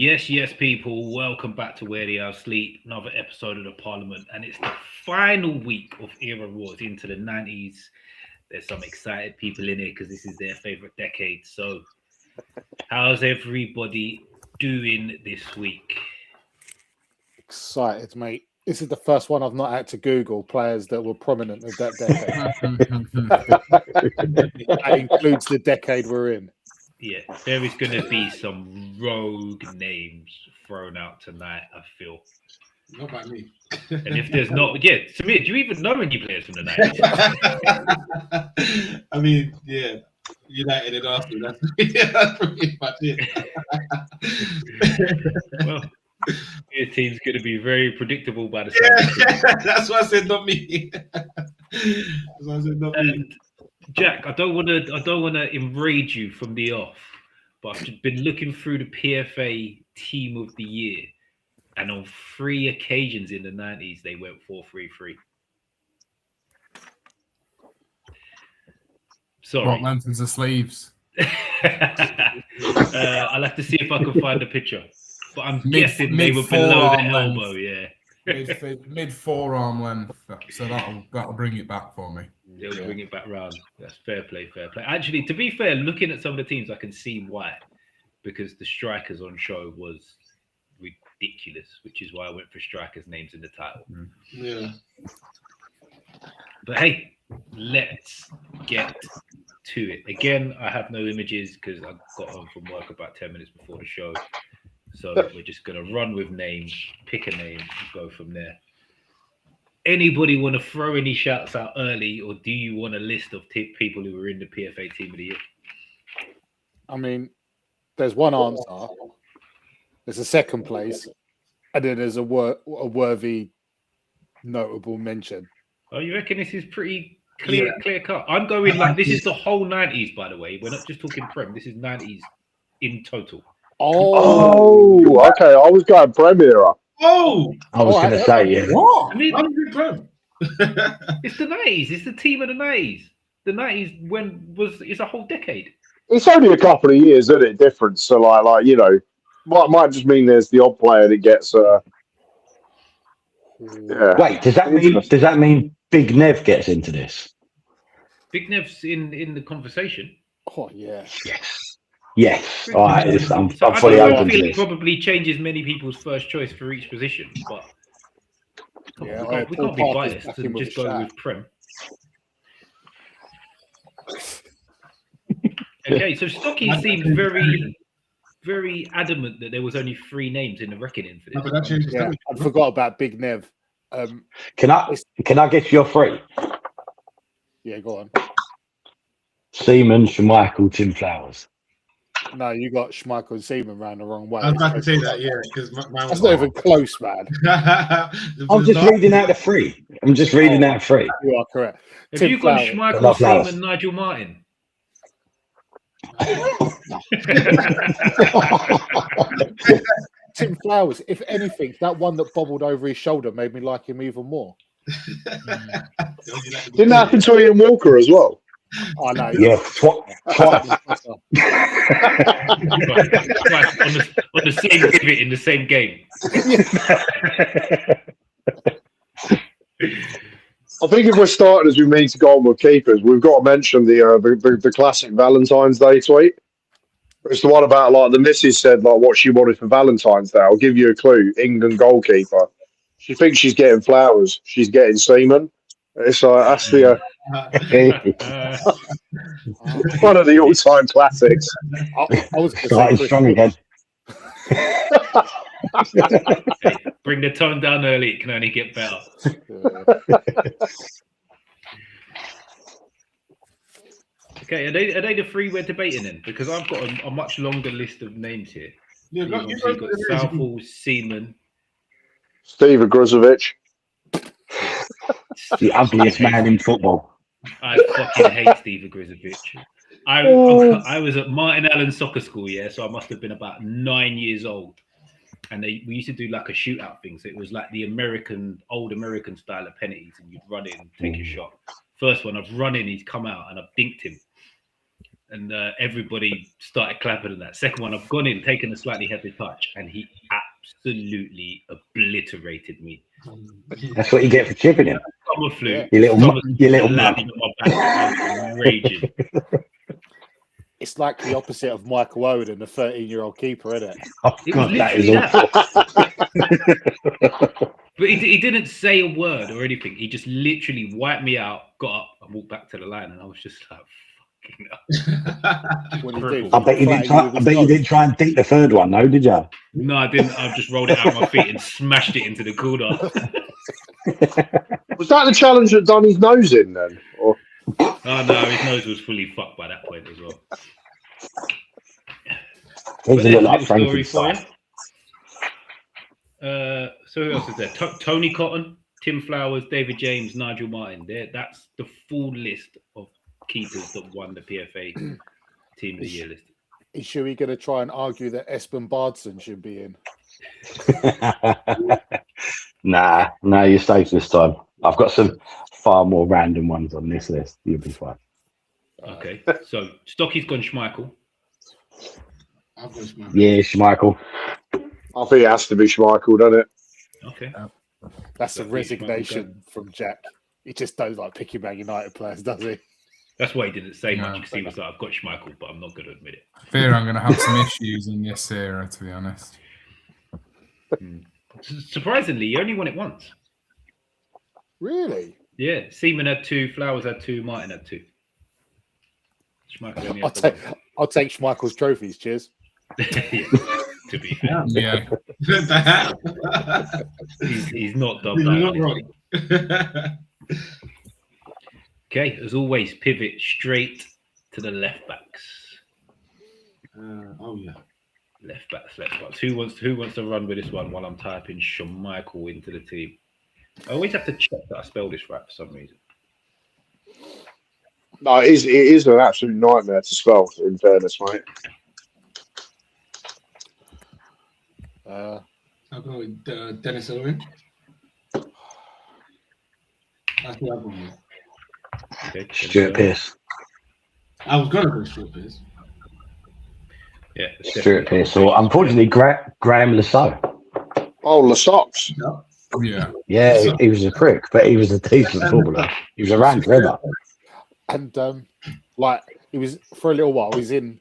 Yes, people. Welcome back to Where They Are Sleep. Another episode of the Parliament, and it's the final week of Era Wars into the 90s. There's some excited people in here because this is their favorite decade. So, how's everybody doing this week? Excited, mate. This is the first one I've not had to Google players that were prominent of that decade. That includes the decade we're in. Yeah, there is going to be some rogue names thrown out tonight, I feel. Not by me. And if there's not, Samir, do you even know any players from the 90s? I mean, yeah, United and Arsenal. That's pretty much it. Well, your team's going to be very predictable by the time. That's why I said not me. That's why I said not me. Jack, I don't want to enrage you from the off, but I've been looking through the PFA Team of the Year, and on 3 occasions in the 90s they went 4-3-3. Sorry. What length is the sleeves? I'll have to see if I can find a picture, but I'm guessing they were below the elbow. Yeah. Mid forearm length, so that'll bring it back for me. They'll bring it back round. That's fair play. Actually, to be fair, looking at some of the teams, I can see why, because the strikers on show was ridiculous, which is why I went for strikers' names in the title. Yeah. But hey, let's get to it. Again, I have no images because I got home from work about 10 minutes before the show. So we're just going to run with names, pick a name, and go from there. Anybody want to throw any shouts out early, or do you want a list of people who were in the PFA Team of the Year? I mean, there's one answer. There's a second place, and then there's a worthy, notable mention. Oh, you reckon this is pretty clear cut? I'm going like this is the whole 90s, by the way. We're not just talking Prem. This is 90s in total. Oh, okay. I was going Prem era. Oh, I was going to say, yeah. What? I mean, I'm good Prem. It's the 90s. It's the team of the 90s. The 90s it's a whole decade. It's only a couple of years, isn't it? Difference. So, like you know, might just mean there's the odd player that gets. Yeah. Wait, does that mean Big Nev gets into this? Big Nev's in the conversation. Oh yeah. Yes. All right. I'm So fully I open to feel it this. probably changes many people's first choice for each position, but Yeah, we can't be biased and just go with Prem. Okay, so Stocky seemed very, very adamant that there was only 3 names in the reckoning for this. Yeah, I forgot about Big Nev. Can I get your 3? Yeah, go on. Seaman, Schmeichel, Tim Flowers. No, you got Schmeichel and Seaman round the wrong way. I was about to say that, yeah, because That's not even close, man. I'm just reading out the 3. You are correct. Have Tim you got Flowers. Schmeichel, Flowers. Seaman, Nigel Martin? Tim Flowers, if anything, that one that bobbled over his shoulder made me like him even more. Didn't happen to Ian Walker as well. I know. Yeah, twice. on the same pivot in the same game. I think if we're starting as we mean to go on with keepers, we've got to mention the classic Valentine's Day tweet. It's the one about like the missus said like what she wanted for Valentine's Day. I'll give you a clue. England goalkeeper. She thinks she's getting flowers. She's getting semen. It's like that's the one of the all-time classics. I was Starting strong again. Bring the tone down early. It can only get better. Okay, are they the 3 we're debating then? Because I've got a much longer list of names here. You've got Southall, Seaman, Steve Gruzovic. The ugliest man in football. I fucking hate Steve Grizovic. I was at Martin Allen Soccer School, yeah, so I must have been about 9 years old. And we used to do like a shootout thing. So it was like the old American style of penalties, and you'd run in, take a shot. First one, I've run in, he's come out, and I've dinked him. and everybody started clapping at that. Second one, I've gone in, taken a slightly heavy touch, and he absolutely obliterated me. That's what you get for chipping him. Summer flu. You little mug. On my back. I was raging. It's like the opposite of Michael Owen and the 13-year-old keeper, isn't it? Oh, It God, was that is literally awful. But he didn't say a word or anything. He just literally wiped me out, got up, and walked back to the line, and I was just like, "Fucking hell." What did he do? I bet you didn't try and think the third one, though, did you? No, I didn't. I just rolled it out my feet and smashed it into the corner. Was that the challenge that done his nose in then? Or Oh no, his nose was fully fucked by that point as well. Things But look there's a like little story Frankenstein. for you. So who else is there? Tony Cotton, Tim Flowers, David James, Nigel Martin. That's the full list of keepers that won the PFA Team of the Year list. Is Shuey going to try and argue that Espen Bardson should be in? Nah, you're safe this time. I've got some far more random ones on this list. You'll be fine. Okay, so Stocky's gone Schmeichel. I've got Schmeichel. Yeah, Schmeichel. I think it has to be Schmeichel, doesn't it? Okay. That's a Schmeichel resignation from Jack. He just don't like picking Man United players, does he? That's why he didn't say No. much, because he was like, I've got Schmeichel, but I'm not going to admit it. I fear I'm going to have some issues in this era, to be honest. Surprisingly, he only won it once. Really? Yeah, Seaman had 2, Flowers had 2, Martin had 2. Schmeichel only I'll had the take Schmeichel's trophies. Cheers. one. Yeah, to be fair. Yeah. He's not done You're not that. wrong. Okay, as always, pivot straight to the left backs. Oh yeah. Left backs. Who wants to run with this one while I'm typing Schmeichel into the team? I always have to check that I spell this right for some reason. No, it is an absolute nightmare to spell, in fairness, mate. I'll go with Dennis Owen. That's the other one. Okay. Stuart Pearce. I was gonna go Stuart Pearce. Yeah. Stuart Pearce. Or unfortunately, Graham Lasso. Oh, Lesocks. Yeah. Yeah, he was a prick, but he was a decent footballer. He was around forever. And like he was for a little while. He was in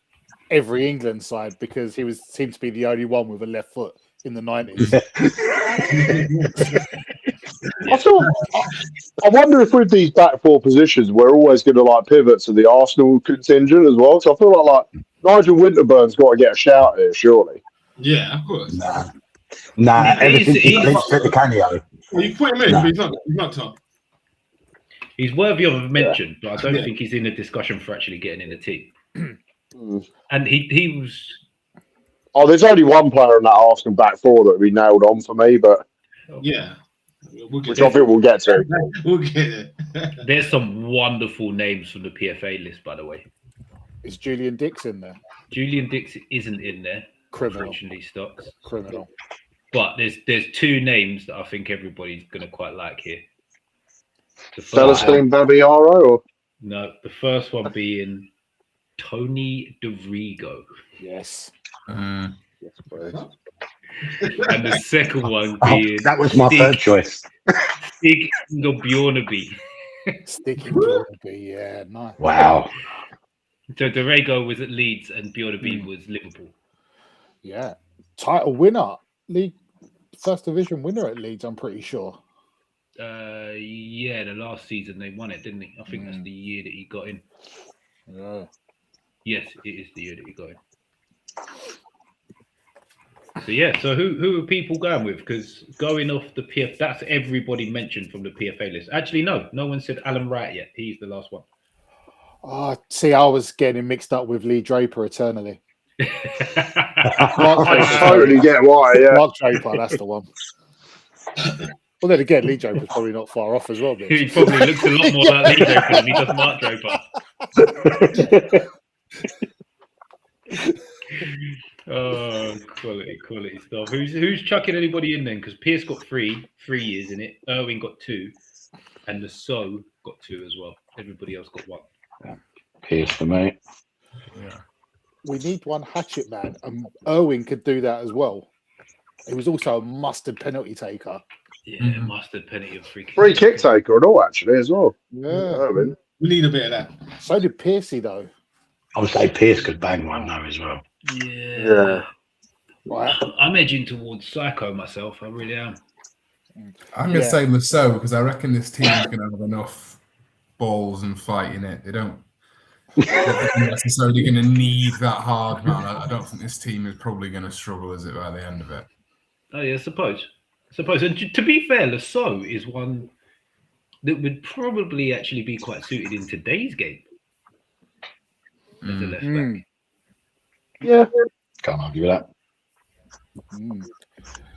every England side because he seemed to be the only one with a left foot in the 90s. I wonder if with these back four positions, we're always going to like pivot to the Arsenal contingent as well. So I feel like Nigel Winterburn's got to get a shout here, surely. Yeah, of course. Nah. Ever since he clinched at the cameo. Well, you put him in, but he's not top. He's worthy of a mention, but I don't think he's in the discussion for actually getting in the team. And he was. Oh, there's only one player in that Arsenal back four that we nailed on for me, but Yeah. which I think we'll get to. We'll get it. There's some wonderful names from the PFA list, by the way. Is Julian Dix in there? Julian Dix isn't in there. Criminal. Unfortunately, Stocks. Criminal. But there's 2 names that I think everybody's going to quite like here. The first Celestine Babiaro, or No, the first one being Tony DeRigo. Yes. yes, please. And the second one being That was my third choice. Stig Bjornaby. Sticky Bjornaby, yeah, nice. Wow. So DeRigo was at Leeds and Bjornaby was Liverpool. Yeah. Title winner. League first division winner at Leeds, I'm pretty sure. Yeah, the last season they won it, didn't they? I think that's the year that he got in. Yeah. Yes, it is the year that he got in. So yeah, so who are people going with? Because going off the PF, that's everybody mentioned from the PFA list. Actually, no one said Alan Wright yet. He's the last one. Oh, see, I was getting mixed up with Lee Draper eternally. I totally get why, yeah. Mark Draper, that's the one. Well, then again, Lee Draper's probably not far off as well. Bitch. He probably looks a lot more like Lee Draper than he does Mark Draper. Oh, quality stuff. Who's chucking anybody in then? Because Pierce got 3 years in it. Owen got 2, and the So got 2 as well. Everybody else got 1. Pierce for me. Yeah. We need one hatchet man, and Owen could do that as well. He was also a mustard penalty taker. Yeah, Mhm. mustard penalty of free kick. Free kick taker and all, actually, as well. Yeah. I mean, We need a bit of that. So did Piercy though. I would say Pierce could bang one though as well. Yeah. Right. I'm edging towards Psycho myself. I really am. I'm going to Yeah. say Lasso because I reckon this team is going to have enough balls and fight in it. They're not necessarily going to need that hard man. I don't think this team is probably going to struggle, is it, by the end of it? Oh yeah, I suppose. And to be fair, Lasso is one that would probably actually be quite suited in today's game as a left back. Mm. yeah. Can't argue with that. Mm.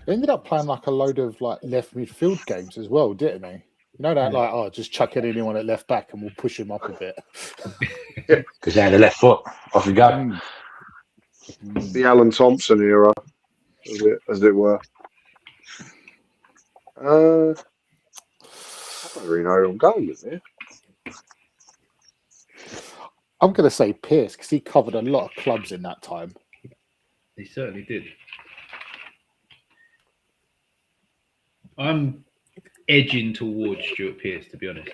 They ended up playing like a load of like left midfield games as well, didn't they? You know that like, oh, just chuck in anyone at left back and we'll push him up a bit. Because they had a left foot. Off we go. Mm. The Alan Thompson era, as it were. I don't really know where I'm going with it. I'm going to say Pierce because he covered a lot of clubs in that time. He certainly did. I'm edging towards Stuart Pearce, to be honest.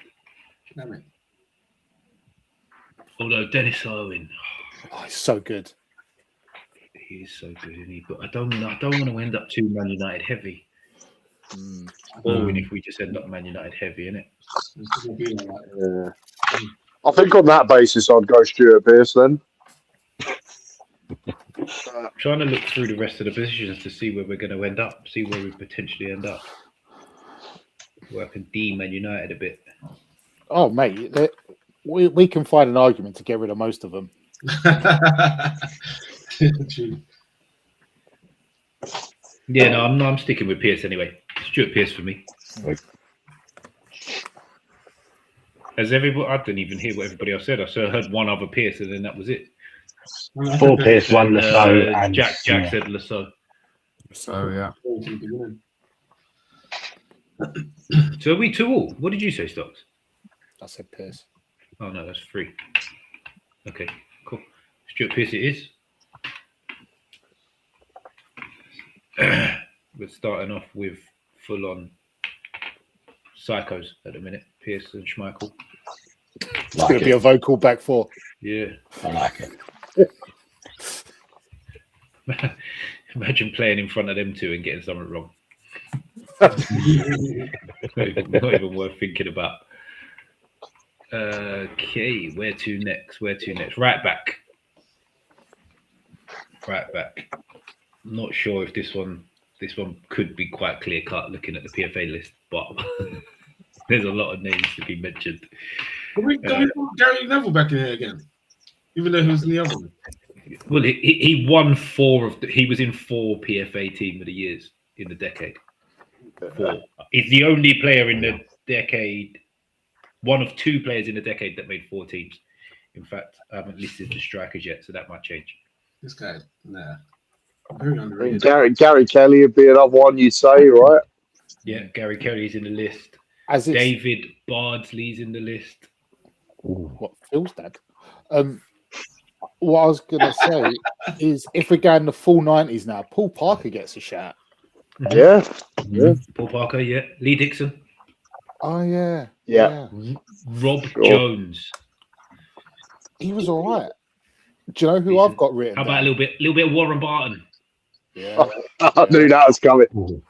Although Dennis Owen, Oh, he's so good. he is so good, isn't he? But I don't want to end up too Man United heavy. Mm. Owen, if we just end up Man United heavy, innit? Yeah. I think on that basis, I'd go Stuart Pearce then. Trying to look through the rest of the positions to see where we're going to end up, see where we potentially end up. Where I can Man United a bit. Oh, mate, we can find an argument to get rid of most of them. True. Yeah, no, I'm sticking with Pearce anyway. Stuart Pearce for me. As everybody, I didn't even hear what everybody else said. I heard one other Pearce, and then that was it. 4 Pierce, 1 Lasso, and Jack said Lasso. So, yeah. So are we 2-2? What did you say, Stocks? I said Pierce. Oh no, that's 3. Okay, cool. Stuart Pearce it is. We're starting off with full-on psychos at the minute. Pearce and Schmeichel. It's going to be a vocal back four. Yeah. I like it. Imagine playing in front of them two and getting something wrong. Not even worth thinking about. Okay, where to next? Right back. Not sure if this one could be quite clear cut looking at the PFA list, but there's a lot of names to be mentioned. Can we put Gary Neville back in here again? Even though he was in the other one. Well, he won 4 of he was in 4 PFA Team of the Years in the decade. 4. He's the only player in the decade, one of 2 players in the decade that made 4 teams. In fact, I haven't listed the strikers yet, so that might change. This guy, nah. Very underrated. Gary Kelly would be another one, you'd say, right? Yeah, Gary Kelly's in the list. As it's, David Bardsley's in the list. what Phil's dad. What I was going to say is if we're going the full 90s now, Paul Parker gets a shout. Yeah. Paul Parker, yeah. Lee Dixon. Oh, yeah. Yeah. Rob Jones. He was all right. Do you know who I've got written How about down? a little bit of Warren Barton? Yeah. I knew that was coming.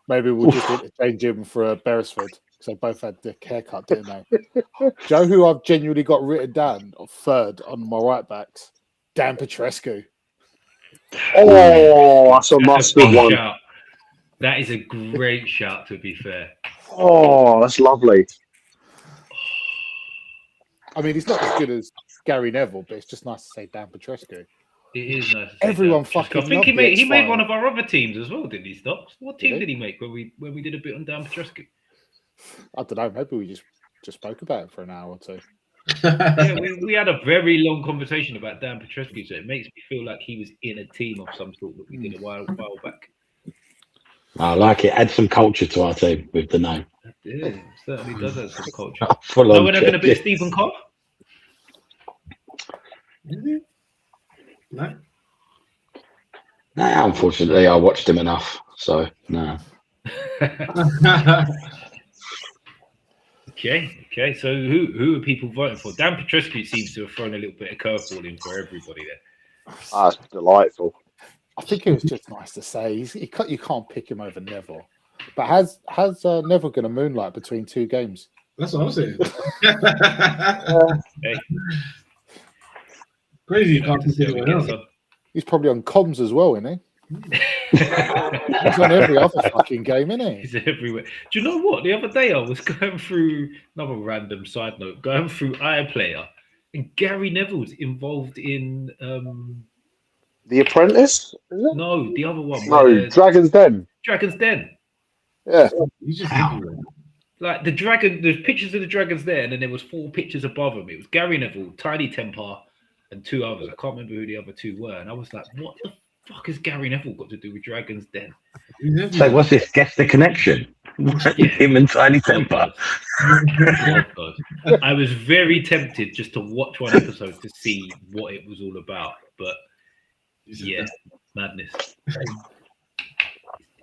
Maybe we'll just interchange him for Beresford because they both had the haircut, didn't they? Do you know who I've genuinely got written down third on my right backs? Dan Petrescu. Oh, that's a mustard one. Shout. That is a great shout, to be fair. Oh, that's lovely. I mean, he's not as good as Gary Neville, but it's just nice to say Dan Petrescu. It is nice. Everyone I fucking think he loved the made X-File. one of our other teams as well, didn't he, Stocks? What team Did he? did he make when we did a bit on Dan Petrescu? I don't know. Maybe we just spoke about it for an hour or two. Yeah, we had a very long conversation about Dan Petrescu, so it makes me feel like he was in a team of some sort that we did a while back. I like it. Add some culture to our team with the name. Yeah, it certainly does have some culture. Full No on one having a bit of check. Stephen Cobb? No. Nah, unfortunately, I watched him enough, so no. Okay. So who are people voting for? Dan Petrescu seems to have thrown a little bit of curveball in for everybody there. That's delightful. I think it was just nice to say you can't pick him over Neville. But has Neville going to moonlight between two games? That's what I'm saying. Hey, Crazy. You you know, can't to see consider how it we get else. He's probably on comms as well, isn't he? some. He's on every other fucking game, isn't he? He's everywhere. Do you know what? The other day I was going through another random side note, going through iPlayer, and Gary Neville's involved in The Apprentice? Is it? no, the other one. No, where Dragon's Den. Dragon's Den. Yeah. He's just everywhere. Like the dragon, there's pictures of the dragons there, and then there was 4 pictures above him. It was Gary Neville, Tiny Templar, and 2 others. I can't remember who the other 2 were. And I was like, what the fuck has Gary Neville got to do with Dragon's Den? He's everywhere. So what's this? Guess the connection? Him and Tiny Temper. Oh, God. I was very tempted just to watch one episode to see what it was all about. But yeah, madness.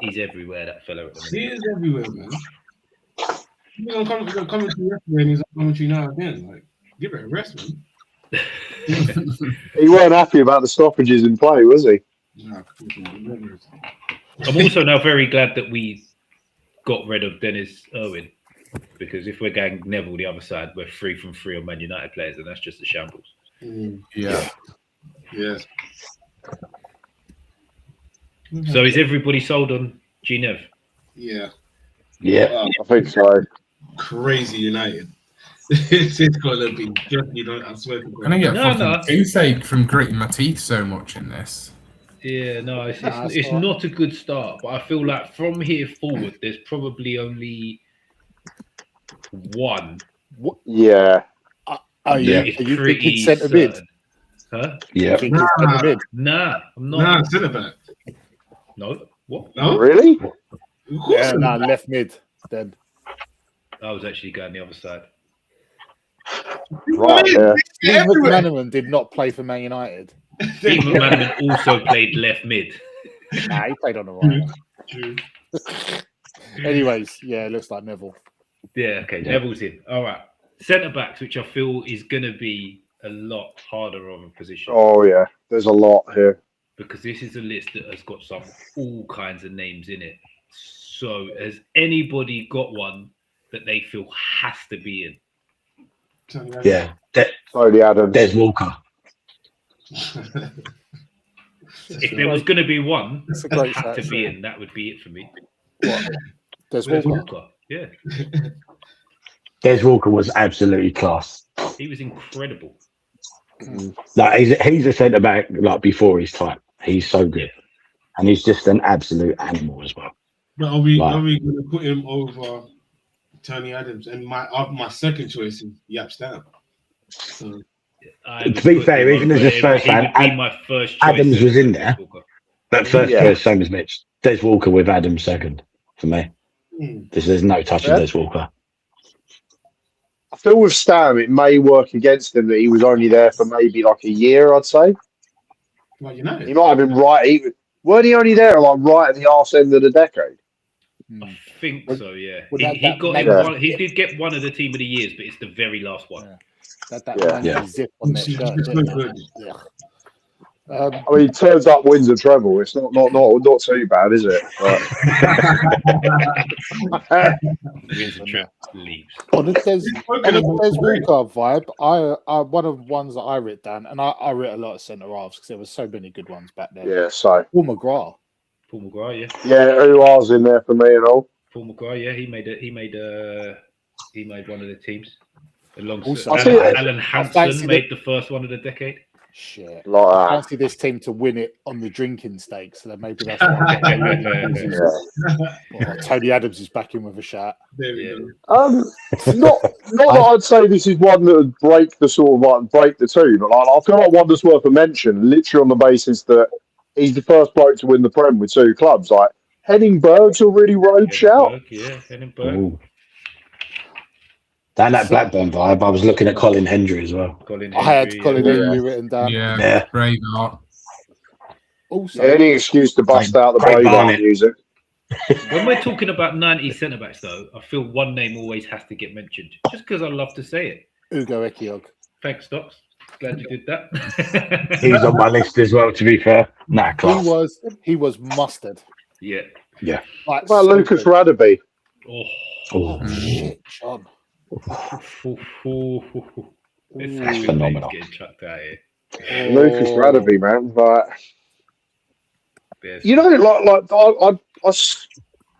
He's everywhere, that fellow. At the He minute. is everywhere, man. He was on commentary yesterday and he's on commentary now again. Like, give it a rest, man. He weren't happy about the stoppages in play, was he? Nah, I'm also now very glad that we got rid of Dennis Irwin, because if we're going Neville the other side, we're 3 from 3 on Man United players, and that's just a shambles. Yeah. Yes. So is everybody sold on G-Nev? Yeah. Yeah. I think so. Crazy United. It's gonna be just, I swear to God. I'm gonna get No, fucking toothache from gritting my teeth so much in this. Yeah, no, it's all right. not a good start, but I feel like from here forward, there's probably only one. Yeah. Oh, that yeah. is Are you pretty thinking centre mid? certain. Huh? Yeah. You think he's centre mid? Nah, I'm Nah, not. centre back. No, what? No? Really? Of course Yeah, centre no, back. left mid. Then I was actually going the other side. Right, yeah. Steve Everywhere. McManaman did not play for Man United. Steve McManaman also played left mid. Nah, he played on the right. True. Anyways, yeah, it looks like Neville. Yeah, okay, Yeah. Neville's in. All right. Centre backs, which I feel is going to be a lot harder of a position. Oh, yeah. There's a lot here. Because this is a list that has got all kinds of names in it. So has anybody got one that they feel has to be in? Yeah. Tony Adams. Des Walker. If there was going to be one It's a that great had to shout, be so. in, that would be it for me. What? Des Des Walker. Walker. Yeah, Des Walker was absolutely class. he was incredible. Like he's a centre back like before his time. He's so good, and he's just an absolute animal as well. But are we Right. going to put him over Tony Adams? And my second choice is Yap Stam. So, I To would be put fair, him even over as a him. first He man, would be my first choice. Adams was in there. Des Walker. But first Yeah. choice, same as Mitch. Des Walker with Adams second for me. There's no touching Yeah. Des Walker. I feel with Stam, it may work against him that he was only there for maybe like a year, I'd say. well, He United. might have been right. Weren't he only there like right at the arse end of the decade? I think so. Yeah, Would he that got make- him one. He did get one of the team of the years, but it's the very last one. That Yeah. yeah. Zip on their shirt. It's didn't so good. it? Yeah. I mean, he turns up, wins a treble. It's not too bad, is it? But, Wins the trip, leaves. On the Des Spoken about Walker vibe, I one of the ones that I writ down, and I writ a lot of centre halves because there were so many good ones back then. yeah, so Paul McGrath. Paul McGrath, yeah. yeah, Uar's in there for me and all. Paul McGrath, yeah. He made one of the teams. Alongside Also- I see- Alan fancy Hansen made the first one of the decade. Shit. Like I that. fancy this team to win it on the drinking stakes, so that maybe that's what I get. Yeah. Tony Adams is back in with a shot. There we Yeah. go. Not that I'd say this is one that would break the sort of like break the two, but like, I feel like one that's worth a mention, literally on the basis that he's the first bloke to win the Prem with 2 clubs. Like Henningberg's a really road shout. Edinburgh, yeah, Edinburgh. Ooh. That Blackburn vibe. I was looking at Colin Hendry as well. Colin I had Hendry, Colin yeah. Hendry written down. Yeah, Yeah. Braveheart. Also, Any excuse to bust out the Craig Brave Barnett. music. When we're talking about 90 centre backs, though, I feel one name always has to get mentioned, just because I love to say it. Ugo Ekiog. Thanks, Stocks. Glad you did that. He's on my list as well, to be fair. Nah, class. He was mustard. Yeah. Yeah. Like, What about so Lucas good. Radaby? Oh. Oh shit, John. It's phenomenal. getting chucked out here. Lucas Radaby, man. Like, There's- you know, I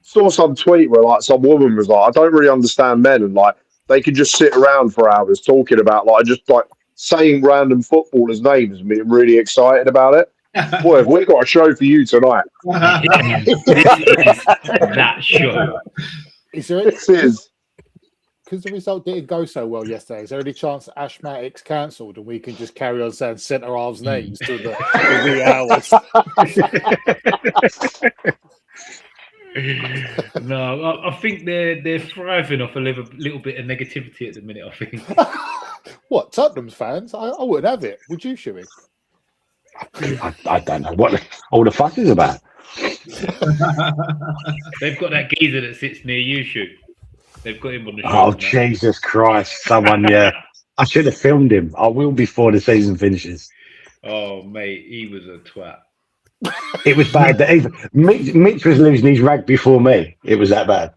saw some tweet where like some woman was like, I don't really understand men, and like they could just sit around for hours talking about like just like saying random footballers' names and being really excited about it. Boy, have we got a show for you tonight. This is that show. Is there This is. because the result didn't go so well yesterday? Is there any chance Ashmatic's cancelled and we can just carry on saying centre halves names to the wee hours? No, I think they're thriving off a little bit of negativity at the minute. I think. What, Tottenham's fans? I wouldn't have it. Would you, Shuey? I don't know what all the fuss is about. They've got that geezer that sits near you, Shoot. They've got him on the show. Oh, Jesus Christ. Someone, yeah. I should have filmed him. I will before the season finishes. Oh, mate, he was a twat. It was bad. That even Mitch was losing his rag before me. It was that bad.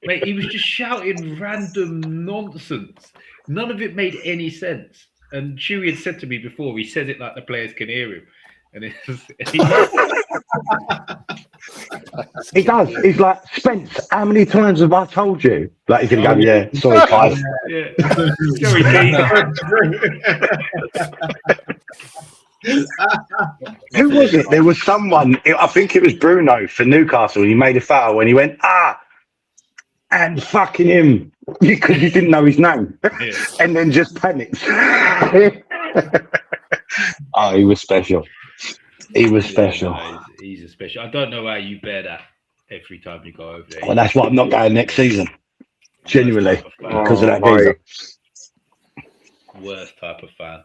Mate, he was just shouting random nonsense. None of it made any sense. And Chewy had said to me before, he says it like the players can hear him. And He does. He's like, Spence, how many times have I told you? Like, he's going to go, yeah, sorry, guys. yeah. Sorry, Who was it? There was someone, I think it was Bruno for Newcastle. He made a foul when he went, and fucking him, because you didn't know his name. Yeah. And then just panicked. Oh, he was special. He was special. Yeah, no, he's a special. I don't know how you bear that every time you go over there. Well, that's why I'm not going next season. Genuinely. Because of that mate. geezer. Worst type of fan.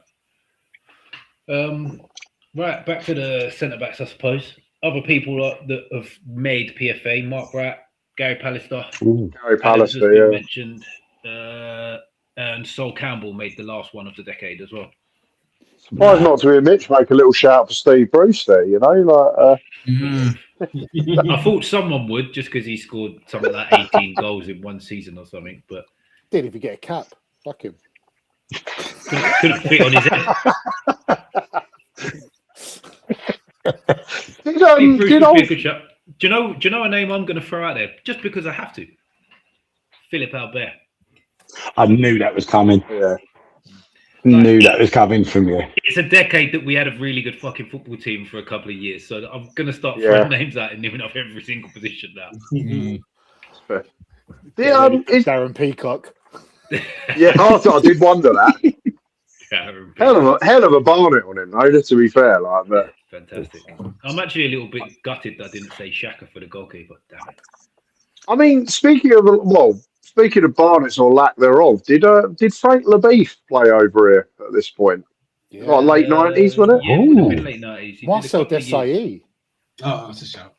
Right, back to the centre backs, I suppose. Other people that have made PFA: Mark Wright, Gary Pallister, Gary Adams has Pallister, been yeah. mentioned, and Sol Campbell made the last one of the decade as well. Surprised not to hear Mitch make a little shout for Steve Bruce there, you know, like I thought someone would, just because he scored something like 18 goals in one season or something, but Didn't even get a cap. Fuck him. couldn't fit on his head. did Steve Bruce would be a old good shot. Do you know a name I'm going to throw out there just because I have to? Philip Albert. I knew that was coming. yeah. Knew that was coming from you. It's a decade that we had a really good fucking football team for a couple of years, so I'm going to start Yeah. throwing names out and naming off every single position now. Darren Peacock. Yeah, I did wonder that. Hell of a Barnett on him, though, to be fair. Like, but Fantastic. I'm actually a little bit gutted that I didn't say Shaka for the goalkeeper. Damn it. I mean, speaking of Barnett's or lack thereof, did Frank LaBeef play over here at this point? Yeah. Like late 90s, wasn't it? Yeah, it would have been late 90s. He Marcel did a couple of years. Desailly. Oh, that's a shout.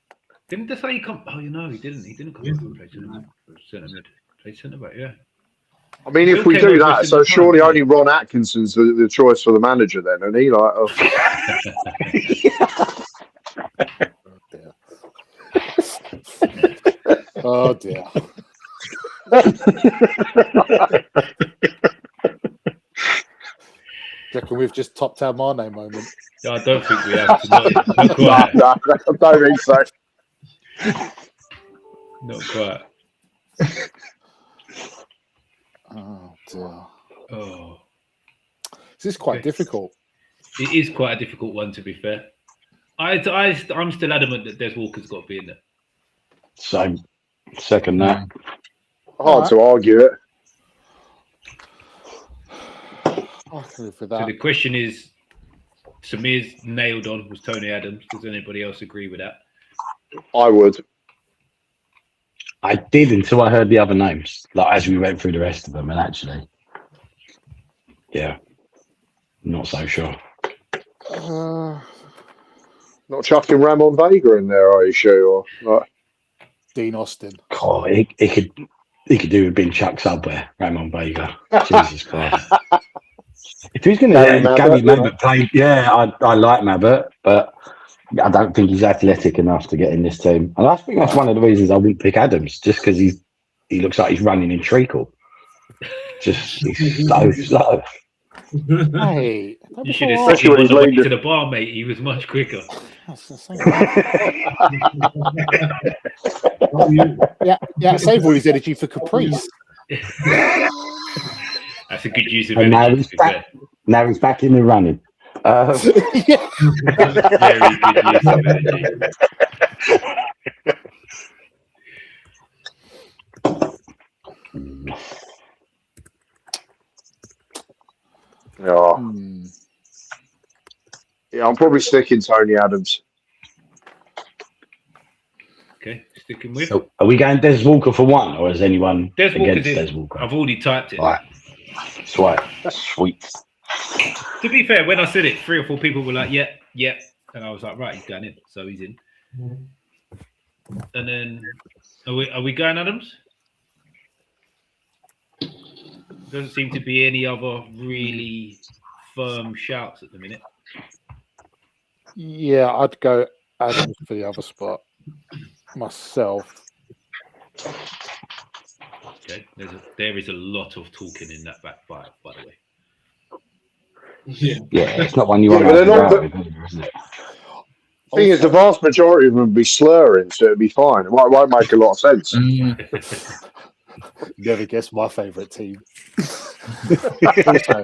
Didn't Desailly come? Oh, you know, he didn't. He didn't come over and play centre mid. Played centre back, yeah. I mean, if we do that, so surely only Ron Atkinson's the choice for the manager then, and he like. Oh dear. Reckon we've just topped our Mane moment. No, I don't think we have. Not quite. No, I don't think so. Not quite. Oh dear. Oh, This is quite difficult. it is quite a difficult one, to be fair. I'm still adamant that Des Walker's got to be in there. So, second that. Hard to argue it. I can live with So that. the question is, Samir's nailed on was Tony Adams. Does anybody else agree with that? I would. I did until I heard the other names, like as we went through the rest of them, and actually, yeah, not so sure. Not chucking Ramon Vega in there, are you sure? Or, like, Dean Austin. Oh, he could do with being chucked somewhere, Ramon Vega. Jesus Christ. If he's going to Gary Gary Mabbott, Mabbott play, I like Mabbott, but I don't think he's athletic enough to get in this team. And I think that's one of the reasons I wouldn't pick Adams, just because he looks like he's running in treacle. Just he's so slow. Hey, You should have Especially seen when him on he's the way leading. to the bar, mate. He was much quicker. Yeah, save all his energy for Caprice. That's a good use of And now energy. he's back. Now he's back in the running. Yeah. Very good use of energy. Yeah. Hmm. Yeah, I'm probably sticking Tony Adams. Okay, sticking with. So are we going Des Walker for one, or is anyone Des Walker's against in. Des Walker? I've already typed it. All right. Sweet. Sweet. To be fair, when I said it, 3 or 4 people were like, "Yeah, yeah," and I was like, "Right, he's going in." So he's in. And then, are we going Adams? Doesn't seem to be any other really firm shouts at the minute. Yeah, I'd go Adams for the other spot myself. Okay, there is a lot of talking in that back five, by the way. Yeah. Yeah, it's not one you Yeah, want but to they're not go with, either, is it? Thing is, the vast majority of them would be slurring, so it'd be fine. It won't make a lot of sense. Never guess my favourite team. Also,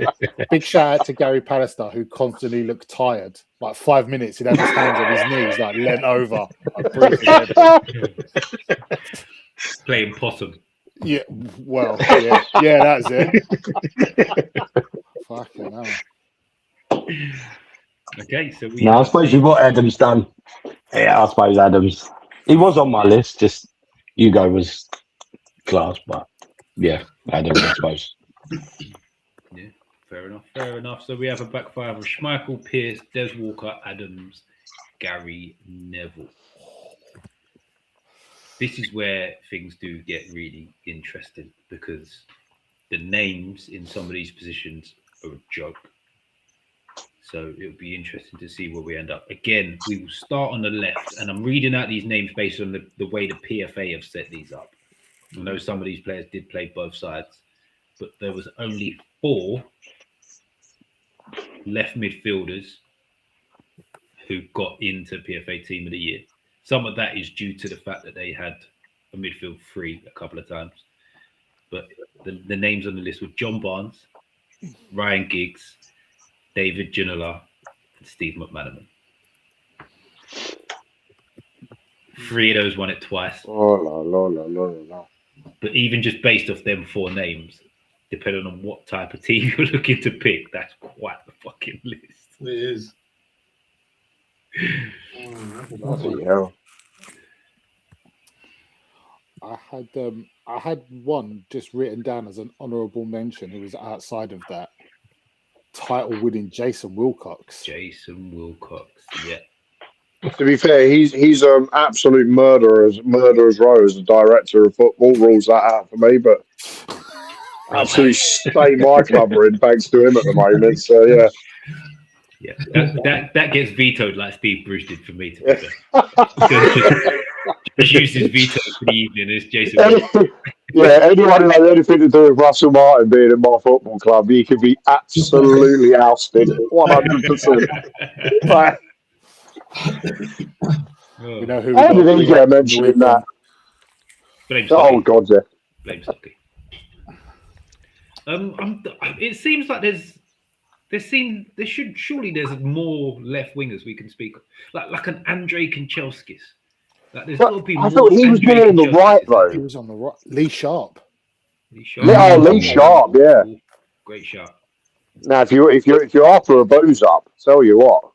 big shout out to Gary Pallister, who constantly looked tired. Like 5 minutes, he'd have his hands on his knees, like leant over. Like, breathe his head in. Playing possum. Yeah, well, yeah, that's it. Fucking hell. Okay, so we. No, I suppose you've got Adams done. Yeah, I suppose Adams. He was on my list, just Hugo was class, but yeah, Adams, I suppose. Yeah, fair enough. Fair enough. So we have a back five of Schmeichel, Pearce, Des Walker, Adams, Gary Neville. This is where things do get really interesting because the names in some of these positions are a joke. So it'll be interesting to see where we end up. Again, we will start on the left, and I'm reading out these names based on the way the PFA have set these up. I know some of these players did play both sides, but there was only 4 left midfielders who got into PFA Team of the Year. Some of that is due to the fact that they had a midfield free a couple of times. But the names on the list were John Barnes, Ryan Giggs, David Ginola, and Steve McManaman. 3 of those won it twice. Oh, la. But even just based off them 4 names, depending on what type of team you're looking to pick, that's quite the fucking list. It is. Bloody hell. I had one just written down as an honourable mention who was outside of that. Title-winning Jason Wilcox. Jason Wilcox, yeah. To be fair, he's absolute murderer's row as the director of football. Rules that out for me, but absolutely stay my covering thanks to him at the moment. So yeah. Yeah, that gets vetoed like Steve Bruce did for me. To be fair. Just use his veto for the evening as Jason. Anyone who has anything to do with Russell Martin being in my football club, he could be absolutely ousted, 100%. Right. You know who? How did he get mentioned in that? Oh God, yeah. Blame Stocky. It seems like there's more left wingers we can speak of. Like an Andrei Kanchelskis. Like there's got to be more. I thought he was more on the right though. He was on the right. Lee Sharp. Lee Sharp, yeah. Great shot. Now, if you're after a booze up, tell you what,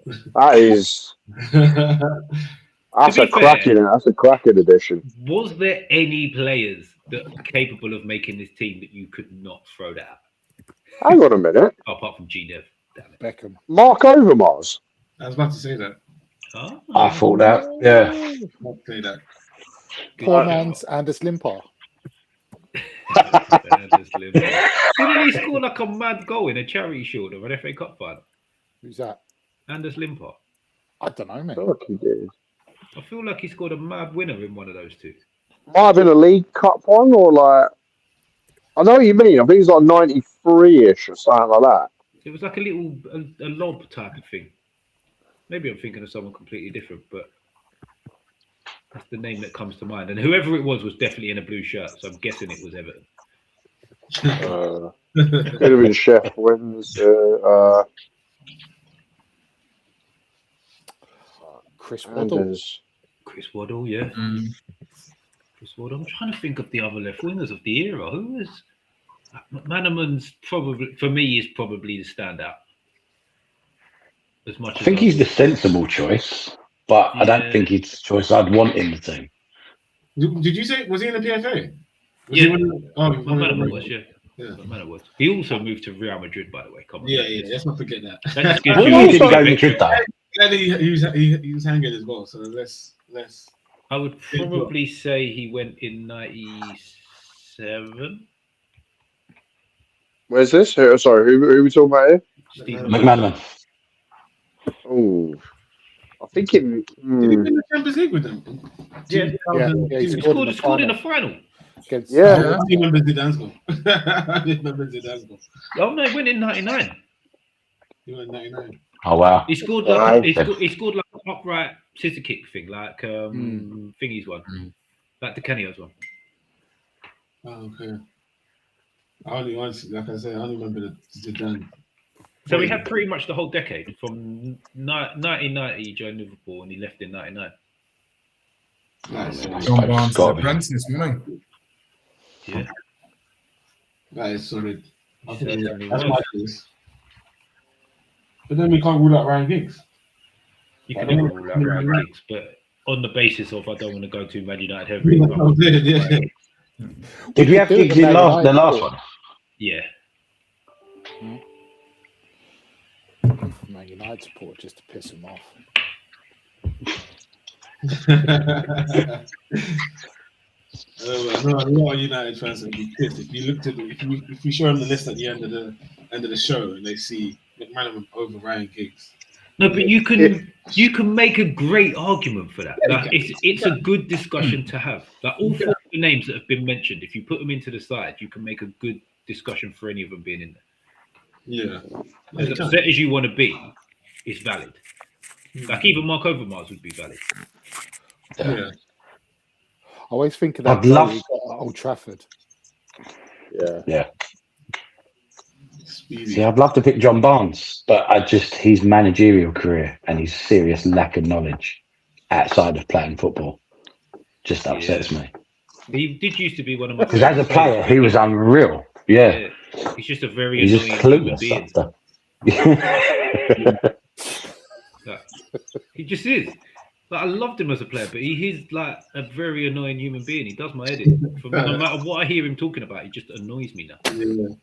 that's a cracking addition. Was there any players that are capable of making this team that you could not throw that out? Hang on a minute. Apart from G-Dev. Beckham. Mark Overmars. I was about to say that. Oh, I thought that. Yeah. About to say that. Poor man's Anders Limpar. Didn't he score like a mad goal in a charity shield of an FA Cup final? Who's that? Anders Limpar. I don't know, mate. Fuck, he did. I feel like he scored a mad winner in one of those two. Might have been a League Cup one, or like, I know what you mean. I think it's like 93-ish or something like that. It was like a little a lob type of thing. Maybe I'm thinking of someone completely different, but that's the name that comes to mind. And whoever it was definitely in a blue shirt, so I'm guessing it was Everton. Could have been Chef Wednesday. Chris Waddle. Chris Waddle, yeah. Chris Waddle. I'm trying to think of the other left wingers of the era. Who was McManaman's probably, for me, is probably the standout. As much I think he's the sensible choice, but I don't think he's the choice I'd want in the team. Did you say, was he in the PFA? Yeah. McManaman was, yeah. McManaman was. He also moved to Real Madrid, by the way. Come on. Yeah, let's not forget that. That just gives He you didn't go to Madrid though. And he was hanging as well, so let's. I would probably say he went in 97. Where's this? Sorry, who are we talking about here? Stephen McManaman. Oh, I think it. Did he win the Champions League with them? Yeah. He He scored in the final. Yeah. I remember Zidane's goal. I remember Zidane's goal. Oh no, he went in 99. He went 99. Oh wow. He scored like he scored like an upright scissor kick thing, like Thingy's one, like the Kenny's one. Oh, okay. I only remember the Zidane. So he had pretty much the whole decade from 1990. He joined Liverpool and he left in 99. Nice. John Barnes' apprentice, wasn't he? Yeah, That is solid. he certainly That's was. my case. But then we can't rule out Ryan Giggs. You can never rule out Ryan Giggs, but on the basis of I don't want to go to Man United heavy. Did we have Giggs in the last one? Yeah. Man United support just to piss him off. I know a lot of United fans would be pissed if you looked at if you show them the list at the end of the show and they see McManaman over Ryan Giggs. No, but you can make a great argument for that. Like, it's a good discussion to have. Like all four of the names that have been mentioned, if you put them into the side, you can make a good discussion for any of them being in there. Yeah. As upset as you want to be, it's valid. Like even Mark Overmars would be valid. Yeah. I always think of that I'd love- goal he got at Old Trafford. Yeah. Speedy. See, I'd love to pick John Barnes, but his managerial career and his serious lack of knowledge outside of playing football just upsets me. He did used to be one of my. Because as a player, he was unreal. Yeah. He's just a very He's just annoying human clueless. being. He just is. Like, I loved him as a player, but he's like a very annoying human being. He does my head in. No matter what I hear him talking about, he just annoys me now. Yeah.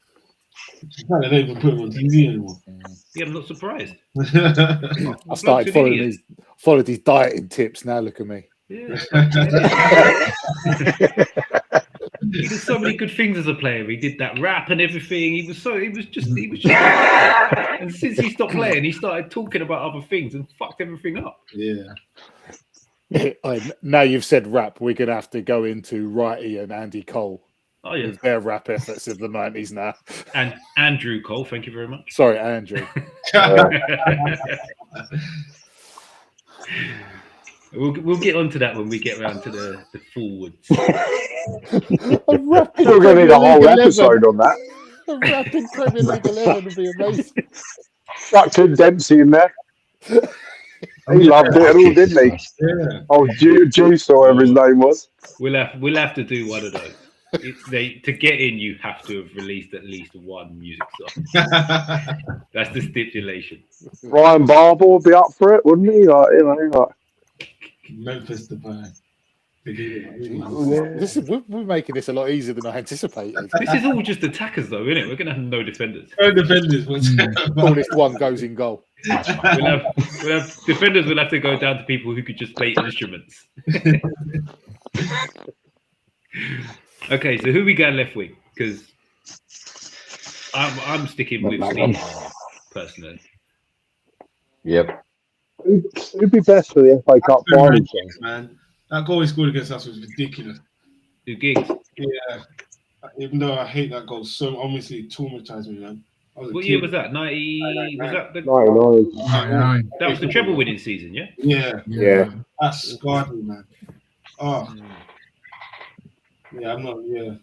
They don't even put him on TV anymore. Yeah, I'm not surprised. I started followed his dieting tips. Now look at me. Yeah. He did so many good things as a player. He did that rap and everything. He was just. And since he stopped playing, he started talking about other things and fucked everything up. Yeah. Now you've said rap, we're gonna have to go into Wrighty and Andy Cole. Oh yeah, with their rap efforts of the 90s now. And Andrew Cole, thank you very much. Sorry, Andrew. We'll get onto that when we get around to the forwards. We're going to need a whole episode on that. A rapping Premier League 11 would be amazing. Chucked in Dempsey in there. He loved it all, didn't he? Yeah. Oh, Juice or whatever his name was. We'll have to do one of those. To get in, you have to have released at least one music song. That's the stipulation. Ryan Barber would be up for it, wouldn't he? Like, Memphis Depay. This is we're making this a lot easier than I anticipated. This is all just attackers, though, isn't it? We're going to have no defenders. No defenders. Tallest one goes in goal. We'll have defenders. Will have to go down to people who could just play instruments. Okay, so who we got left wing? Because I'm sticking with Steve personally. Yep. Who'd be best for the FA Cup final? Man, that goal he scored against us was ridiculous. Who Giggs? Yeah, even though I hate that goal so obviously it traumatized me, man. What year was that? 90? Was that the? 99. That was the treble winning season, yeah. Yeah. That scarred me, man. Oh, yeah, I'm not. Yeah,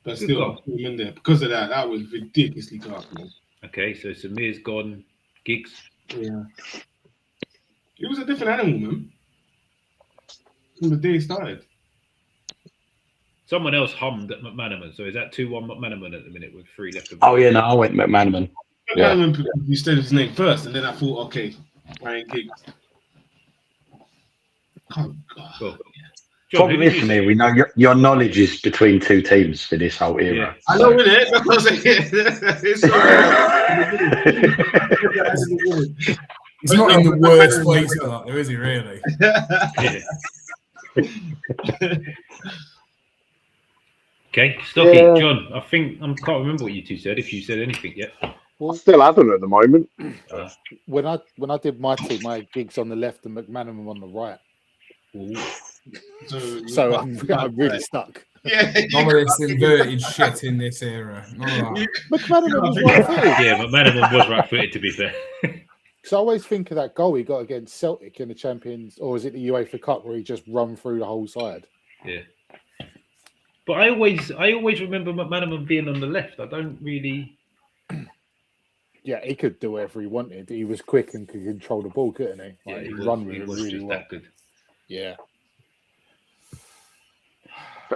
but Good still, goal. I'm in there because of that. That was ridiculously dark, man. Okay, so Samir's gone. Giggs. Yeah, he was a different animal, man. From the day he started. Someone else hummed at McManaman. So is that 2-1 McManaman at the minute with 3 left? Oh yeah, no, I went McManaman. Yeah. You said his name first, and then I thought, okay, Ryan Giggs. Oh God. Cool. John, who Problem did is, you for say? me, we know your knowledge is between two teams for this whole era. Yeah. I know in it. That's what I'm saying. He's not in the worst place for that, though, is he? Really? Yeah. Okay, Stocky, Yeah. John. I think I can't remember what you two said. If you said anything yet. I still haven't at the moment. When I did my team, I had Giggs on the left and McManaman on the right. Ooh. So I'm really stuck. Yeah, None of this inverted shit in this era. None of that. McManaman was right-footed. Yeah, McManaman was right-footed. To be fair. So I always think of that goal he got against Celtic in the Champions, or is it the UEFA Cup where he just run through the whole side? Yeah. But I always remember McManaman being on the left. I don't really. Yeah, he could do whatever he wanted. He was quick and could control the ball, couldn't he? Yeah, Like, he he was, run with he it was really just well. that good. Yeah.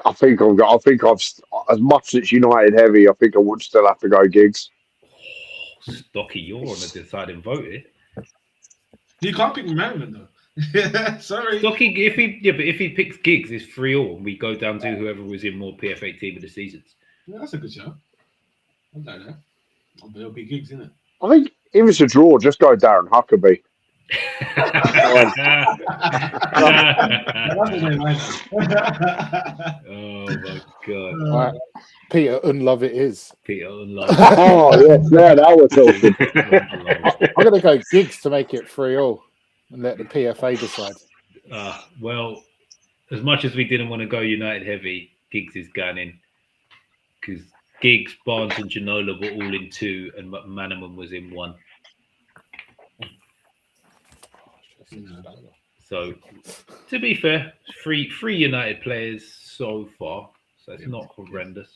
I think I've as much as United heavy. I think I would still have to go Giggs. Stocky, you're on the deciding vote here. you can't pick McManaman though. Sorry. Stocky, if he picks Giggs, it's 3-3, and we go down to whoever was in more PFA team of the seasons. Yeah, that's a good show. I'll go there. But it'll be Giggs, isn't it? I think if it's a draw, just go Darren Huckabee. Oh my god, All right. Peter Unlove it is. Peter Unlove. Oh yes, yeah, now we're talking. I'm going to go Giggs to make it 3-3 and let the PFA decide. Well, as much as we didn't want to go United heavy, Giggs is going in because Giggs, Barnes, and Ginola were all in 2, and McManaman was in 1. So, to be fair, three United players so far, so it's not horrendous.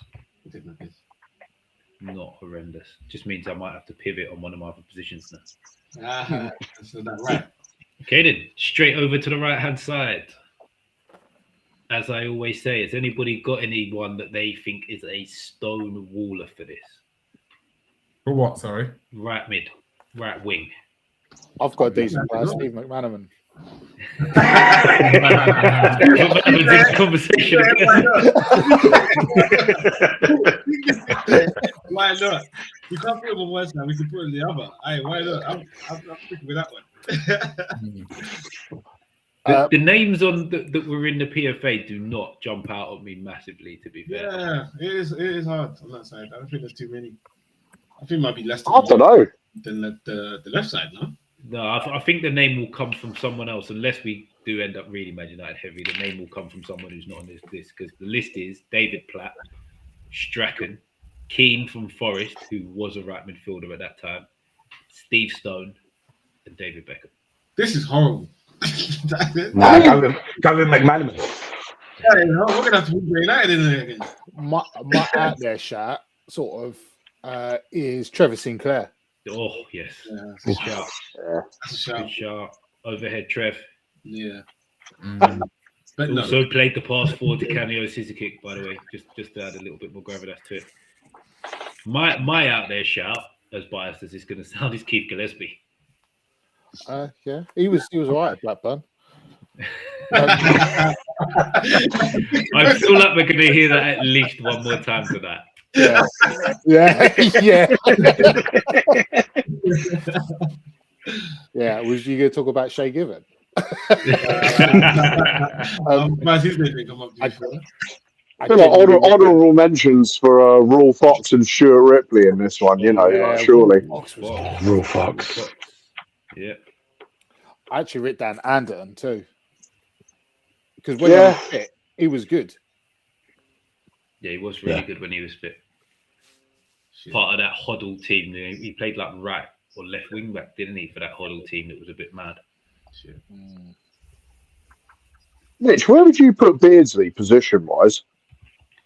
Not horrendous. Just means I might have to pivot on one of my other positions now. So that right. Okay then, straight over to the right-hand side. As I always say, has anybody got anyone that they think is a stone waller for this? For what, sorry? Right mid, right wing. I've got a decent player, Steve McManaman. McManaman's in the conversation. Why not? We can't put it on one side. We can put it on the other. Hey, why not? I'm sticking with that one. The names on that were in the PFA do not jump out at me massively. To be fair, Yeah, it is hard on that side. I don't think there's too many. I think it might be less I don't know. than the left side, no? no, I think the name will come from someone else unless we do end up really Man United heavy. The name will come from someone who's not on this list because the list is David Platt, Strachan, Keane from Forest, who was a right midfielder at that time, Steve Stone, and David Beckham. This is horrible. Nah, go with McManaman. Yeah, we're gonna have to put United in there again. My out there shot sort of is Trevor Sinclair. Oh yes, Yeah, good shout. that's a shout. Good shout. Overhead Trev. Yeah, Mm. but no. Also played the pass forward to Canio scissor kick, by the way, just to add a little bit more gravitas to it. My out there shout, as biased as it's going to sound, is Keith Gillespie. Yeah, he was all right at Blackburn. I feel like we're going to hear that at least one more time tonight. Yeah. Yeah. Was you going to talk about Shay Given? Mas his name didn't come up. I feel like honourable mentions for Raw Fox and Stuart Ripley in this one, surely. Raw Fox. Yeah. I actually wrote down Anderton too. Because when he was fit, he was good. Yeah, he was really good when he was fit. Part of that Hoddle team. He played like right or left wing back, didn't he, for that Hoddle team that was a bit mad. Mitch, where would you put Beardsley position-wise?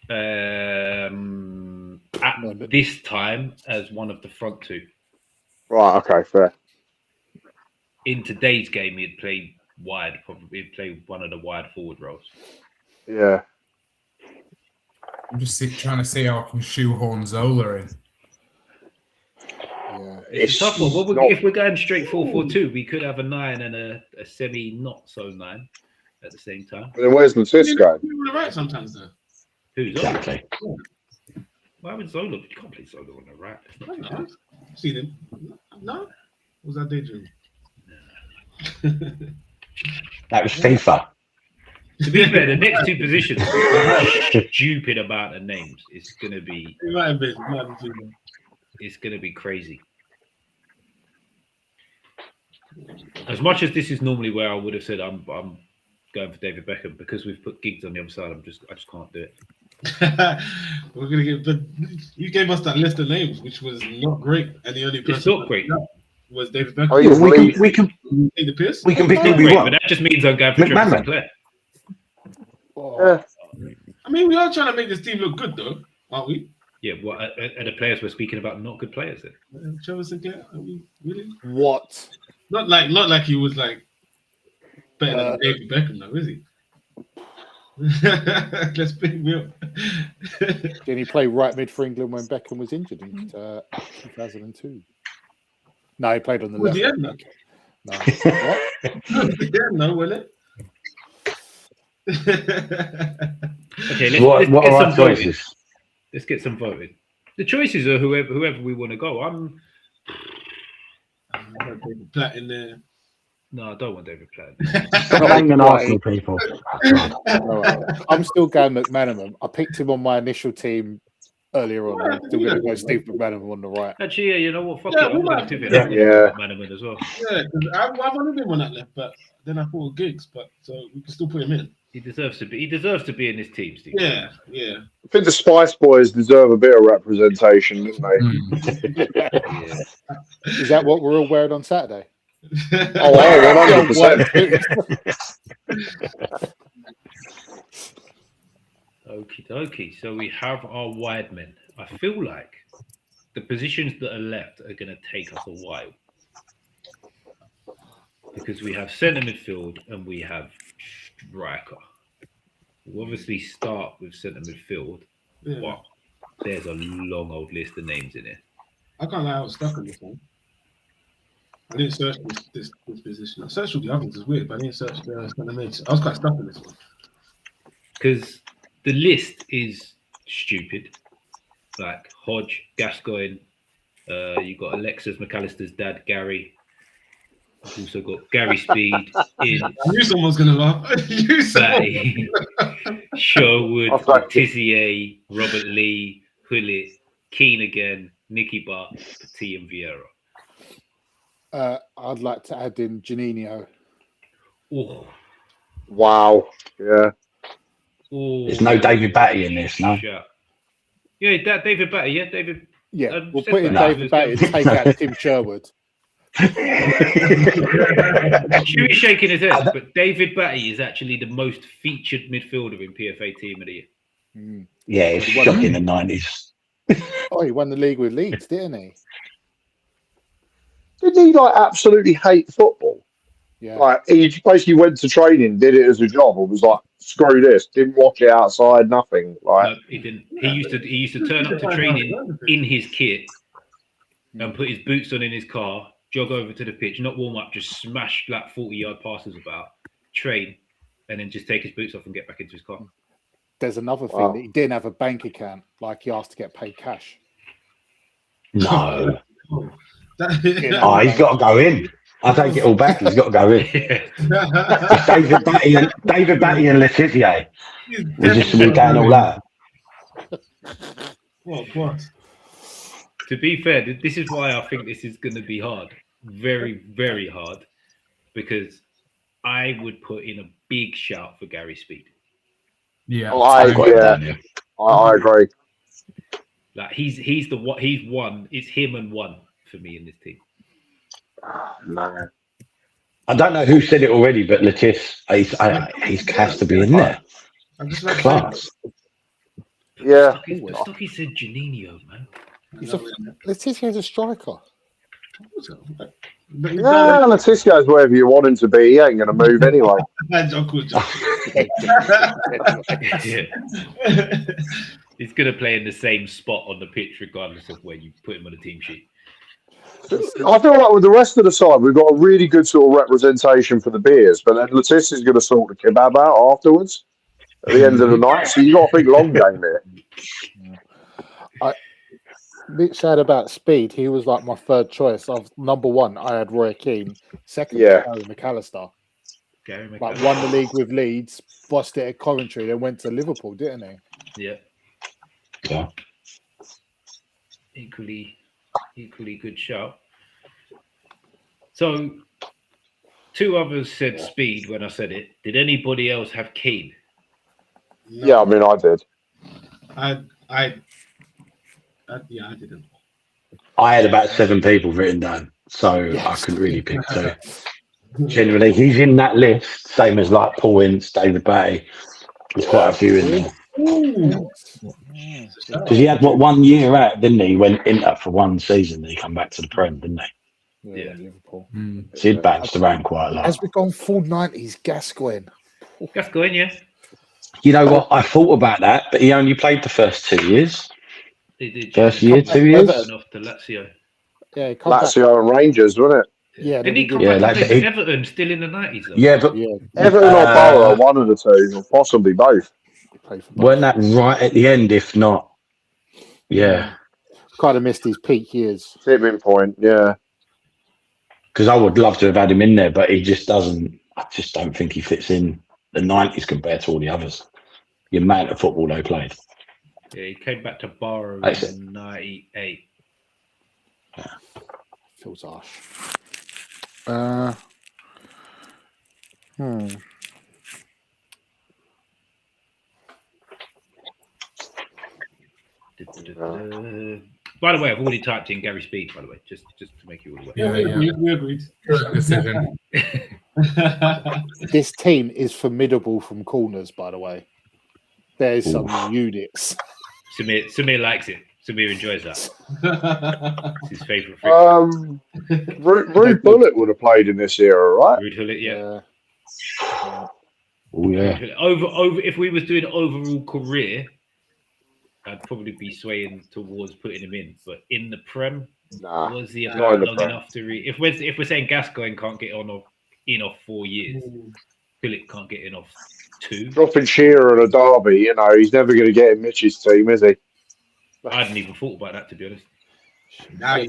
At this time, as one of the front two. Right, okay, fair. In today's game, he'd play wide. Probably he'd play one of the wide forward roles. Yeah. I'm just trying to see how I can shoehorn Zola in. Yeah. It's a tough one. Well, if we're going straight 4-4-2, we could have a 9 and a semi not so 9 at the same time. Then where's Lutis going? You're right sometimes, though. Who's Exactly. Why would Zola? You can't play Zola on the right. No, see them. No, was that daydream? That was FIFA. To be fair, the next two positions are a stupid amount of names. It's gonna be. It might have been. It's gonna be crazy. As much as this is normally where I would have said I'm going for David Beckham, because we've put Giggs on the other side. I just can't do it. We're gonna get. But you gave us that list of names, which was not great, and the only person It's not great. was David Beckham. Oh, yeah, We can the Pierce. pick who we Great, want. but that just means I'm going for Trevor McManaman. Sinclair. I mean, we are trying to make this team look good, though, aren't we? Yeah, what are the players we're speaking about not good players then? Trevor Sinclair, are we really? What? Not like he was like better than David Beckham, though, is he? Let's pick me up. Did he play right mid for England when Beckham was injured in 2002? No, he played on the left. Yeah, no. No. What? Yeah, no, will it? Okay, What let's get are some our voting. choices? Let's get some voting. The choices are whoever we want to go. Platt in there. No, I don't want David Platt. Stop hanging Arsenal people. All right. I'm still going McManaman. I picked him on my initial team earlier on. I'm still going to go Steve McManaman on the right. Actually, yeah, you know what? Fuck Yeah, it. I'm we going might- to pivot. Yeah. I'm going to McManaman as well. Yeah, because I wanted him on that left, but then I thought Giggs, but so we can still put him in. He deserves to be. He deserves to be in this team, Steve. Yeah. I think the Spice Boys deserve a bit of representation, don't they? Yeah. Is that what we're all wearing on Saturday? Oh, 100%. Okie dokie. So we have our wide men. I feel like the positions that are left are going to take us a while, because we have centre midfield and we have striker. We'll obviously start with centre midfield, Yeah. but there's a long old list of names in here. I can't lie, I was stuck on this one. I didn't search this position. I searched all the others, it's weird, but I didn't search the centre mid. I was quite stuck on this one. Because the list is stupid. Like Hodge, Gascoigne, you've got Alexis McAllister's dad, Gary. You've also got Gary Speed, in I knew someone was going to laugh. You said Batty, Sherwood, I'll take it. Tissier, Robert Lee, Hullett, Keane again, Nicky Butt, Petit and Vieira. I'd like to add in Janino. Oh, Wow. Yeah. There's no David Batty in this, no. Yeah, that David Batty. Yeah, David. Yeah, we'll put in No. David Batty and take out Tim Sherwood. Stewie's shaking his head, but David Batty is actually the most featured midfielder in PFA Team of the Year. Yeah, it's shocking in the 90s. Oh, he won the league with Leeds, didn't he? Didn't he absolutely hate football? Yeah. He basically went to training, did it as a job, and was like, "Screw this!" Didn't watch it outside, nothing. No, he didn't. He used to turn up to training in his kit and put his boots on in his car, jog over to the pitch, not warm up, just smash 40-yard passes about, train, and then just take his boots off and get back into his car. There's another thing Wow. that he didn't have a bank account, like he asked to get paid cash. No. That- Oh, he's got to go in. I take it all back. He's got to go in. It's David Batty and Letizia. We're going all out. What? To be fair, this is why I think this is going to be hard. Very, very hard. Because I would put in a big shout for Gary Speed. Yeah. I agree. Like he's one. It's him and one for me in this team. Man. I don't know who said it already, but Letis, he has to be in there. I'm just like Class. Yeah. Stocky said Janino, man. Letizia a striker. Yeah, Letizio's wherever you want him to be. He ain't going to move anyway. Yeah. He's going to play in the same spot on the pitch, regardless of where you put him on the team sheet. I feel like with the rest of the side, we've got a really good sort of representation for the beers, but then Letizia is going to sort the kebab out afterwards at the end of the night. So you got to think long game here. Bit sad about Speed. He was like my third choice. Of number one, I had Roy Keane. Second, Yeah. Gary McAllister. Gary Like McAllister. won the league with Leeds, bossed it at Coventry, then went to Liverpool, didn't he? Yeah. Yeah. Equally good shout. So, two others said Speed when I said it. Did anybody else have Keane? Yeah, I mean, I did. Yeah, I didn't. I had about 7 people written down, so I couldn't really pick 2. Generally, he's in that list, same as like Paul Ince, David Batty. There's quite a few in there. Because he had 1 year out, didn't he? He went Inter for 1 season, then he come back to the Prem, didn't he? Yeah. Liverpool. So he'd bounced around quite a lot. As we've gone full 90s, Gascoigne. That's going, yeah. You know what? I thought about that, but he only played the first 2 years. They did. First year, 2 years. Off to Lazio. Yeah, he come back. Lazio and Rangers, wasn't it? Yeah, Didn't he come Yeah, back to like play he- Everton still in the 90s? Though? Yeah, but Yeah, Everton or Borough, one of the two, or possibly both. he played for weren't that right at the end, if not? Yeah. kind of missed his peak years. Tipping point, yeah. Because I would love to have had him in there, but he just doesn't. I just don't think he fits in the 90s compared to all the others. The amount of football they played. Yeah, he came back to Borough That's it. in 98. Feels harsh. By the way, I've already typed in Gary Speed, by the way, just to make you all aware. Yeah. We agreed. Correct decision. This team is formidable from corners, by the way. There's some units. Samir likes it. Samir enjoys that. It's his favourite thing. Rude Bullet would have played in this era, right? Ruud Gullit, yeah. Oh yeah. Over. If we was doing overall career, I'd probably be swaying towards putting him in. But in the Prem, Nah. was he not about in the long Prem. enough to read? If we're saying Gascoigne can't get on off 4 years, Gullit can't get in off 2. Dropping Shearer and a Derby, you know, he's never going to get in Mitch's team, is he? I hadn't even thought about that, to be honest. Ah, yeah.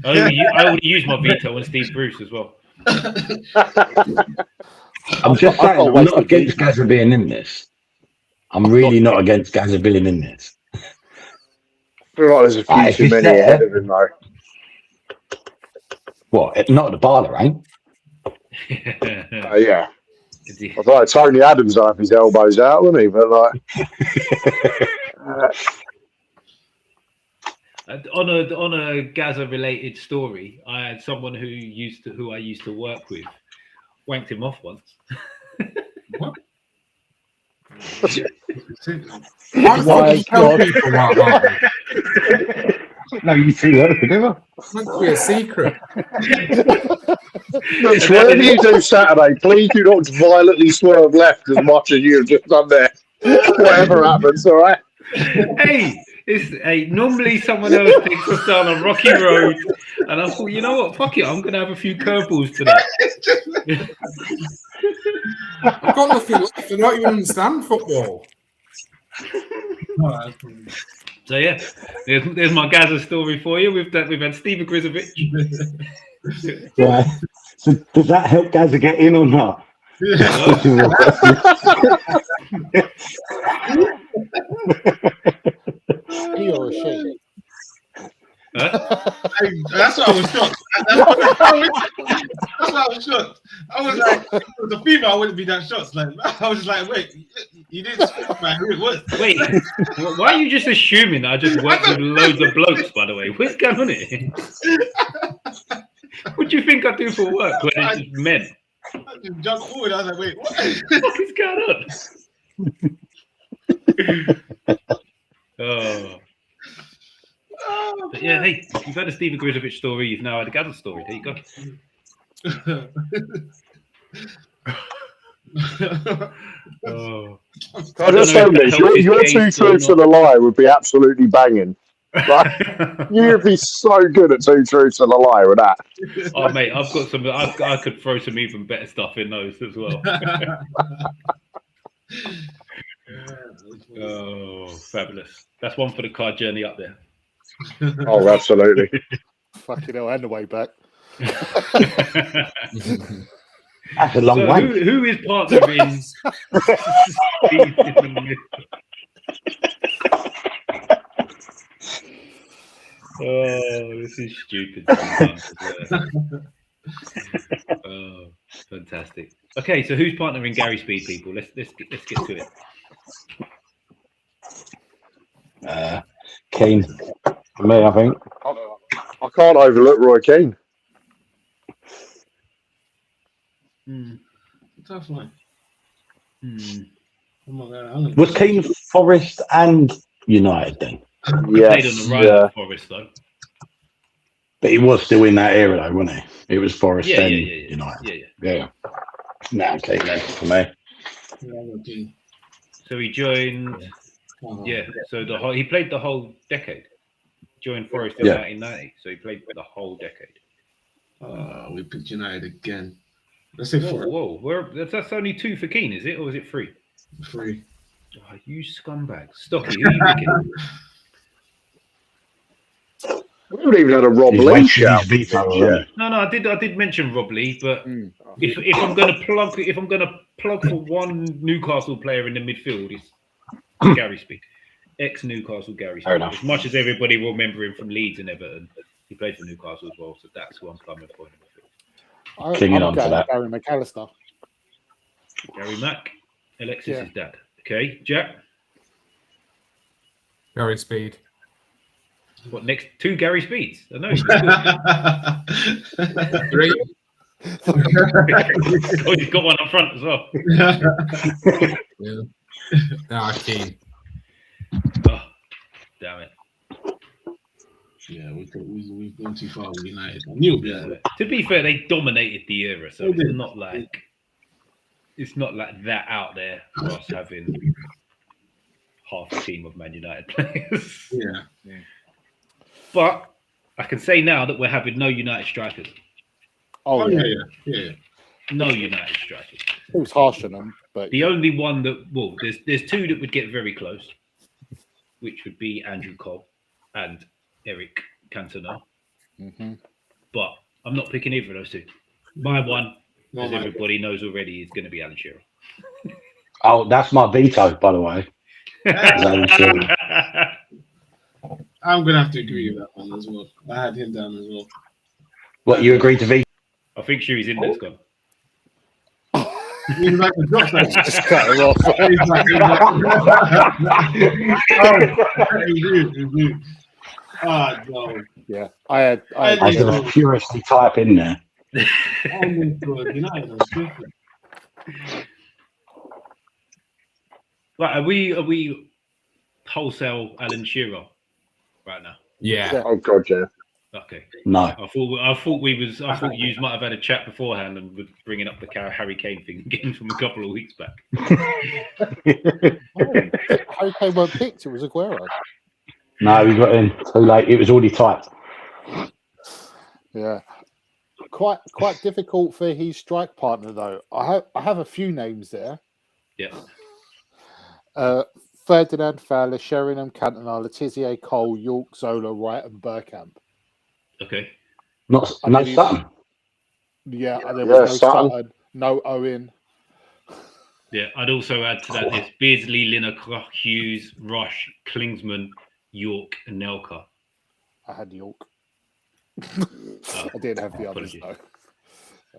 I already used my veto on Steve Bruce as well. I'm just I've got saying, a I'm waste not of against Gaza being in this. I'm really not against Gaza being in this. I feel like there's a few If too he's many there- ahead of him, though. What? Not at the Barler, ain't? Yeah. Is he- I thought Tony Adams would have his elbows out, wouldn't he? But, like, on a Gaza related story, I had someone who I used to work with wanked him off once. Why My you tell God. people that, Harvey? No, you see that together. It's meant to be a secret. Mitch, whatever you do Saturday, please do not violently swerve left as much as you've just done there. Whatever happens, all right? Hey, normally someone else takes us down a rocky road, and I thought, you know what, fuck it, I'm gonna have a few curveballs today. I've got nothing left. I don't even understand football. So yeah, there's my Gaza story for you. We've had Steven Grizovic. Yeah. So does that help Gaza get in or not? He or a she? Huh? That's why I was shocked. That's why I was shocked. I was like, if it was a female, I wouldn't be that shocked. Like, I was just like, wait, you didn't specify who it was. Wait, why are you just assuming that I just worked with loads of blokes? By the way, what's going on here? What do you think I do for work when it's just men? I just jumped forward. I was like, wait, what? What is going on? Oh. But yeah, hey, you've had a Steven Grizovic story. You've now had a Gaza story. There you go. Oh. I just say this: your 2 truths and a lie would be absolutely banging. Like, you'd be so good at 2 truths and a lie with that. Oh mate, I've got some. I could throw some even better stuff in those as well. Oh, fabulous! That's one for the car journey up there. Oh, absolutely. Fucking hell, and the way back. That's a long So way. who is partnering? Oh, this is stupid. Oh, fantastic. Okay, so who's partnering Gary Speed, people? Let's get to it. Keane. For me, I think. I can't overlook Roy Keane. Tough one. Oh my God, Was Keane Forest and United then? Played on the right of Forest though. But he was still in that era though, wasn't he? It was Forest and United. Yeah. Nah, Keane then for me. So he joined. Yeah. So he played the whole decade. Joined Forest in 1990. So he played the whole decade. We picked United again. Let's say whoa. That's only 2 for Keane, is it, or is it 3? 3. Oh, you scumbag. Stocky, who are you picking? We haven't even had a Rob Lee shout. No, I did mention Rob Lee, but if I'm gonna plug for one Newcastle player in the midfield, it's Gary Speed, ex-Newcastle Gary Speed. As much as everybody will remember him from Leeds and Everton, he played for Newcastle as well, so that's who I'm coming for in the midfield. Clinging on to that. Gary McAllister. Gary Mack, Alexis' dad. Okay, Jack. Gary Speed. What next? 2 Gary Speeds? I know. 3. Oh, he's got one up front as well. Yeah. Keane. Oh, damn it. Yeah, we've gone too far with United. I knew it. To be fair, they dominated the era, so it's not like that out there for us having half a team of Man United players. Yeah. But I can say now that we're having no United strikers. Oh yeah. No United strikers. It was harsh on them, but the only one that there's 2 that would get very close, which would be Andrew Cole and Eric Cantona. But I'm not picking either of those 2. My one, as everybody knows already, is going to be Alan Shearer. Oh, that's my veto, by the way. I'm going to have to agree with that one as well. I had him down as well. What, you agreed to veto? I think Shuey's in there's gone. He was like a drop zone. just cut it off. No. Yeah, I had I was going to furiously type in there. Right, are we wholesale Alan Shearer right now? Yeah. Oh God, yeah. Okay. No. I thought you might have had a chat beforehand and were bringing up the Harry Kane thing again from a couple of weeks back. Harry Kane weren't picked. It was Aguero. No, we got in too late. It was already typed. Yeah. quite difficult for his strike partner though. I have a few names there. Yeah. Ferdinand, Fowler, Sheringham, Cantona, Letizia, Cole, Yorke, Zola, Wright, and Bergkamp. Okay. No then Sutton. Yeah, and there was no Sutton. Sutton, no Owen. Yeah, I'd also add to that list Beardsley, Lineker, Hughes, Rush, Klinsmann, Yorke, and Nelka. I had Yorke. I didn't have the others apologies.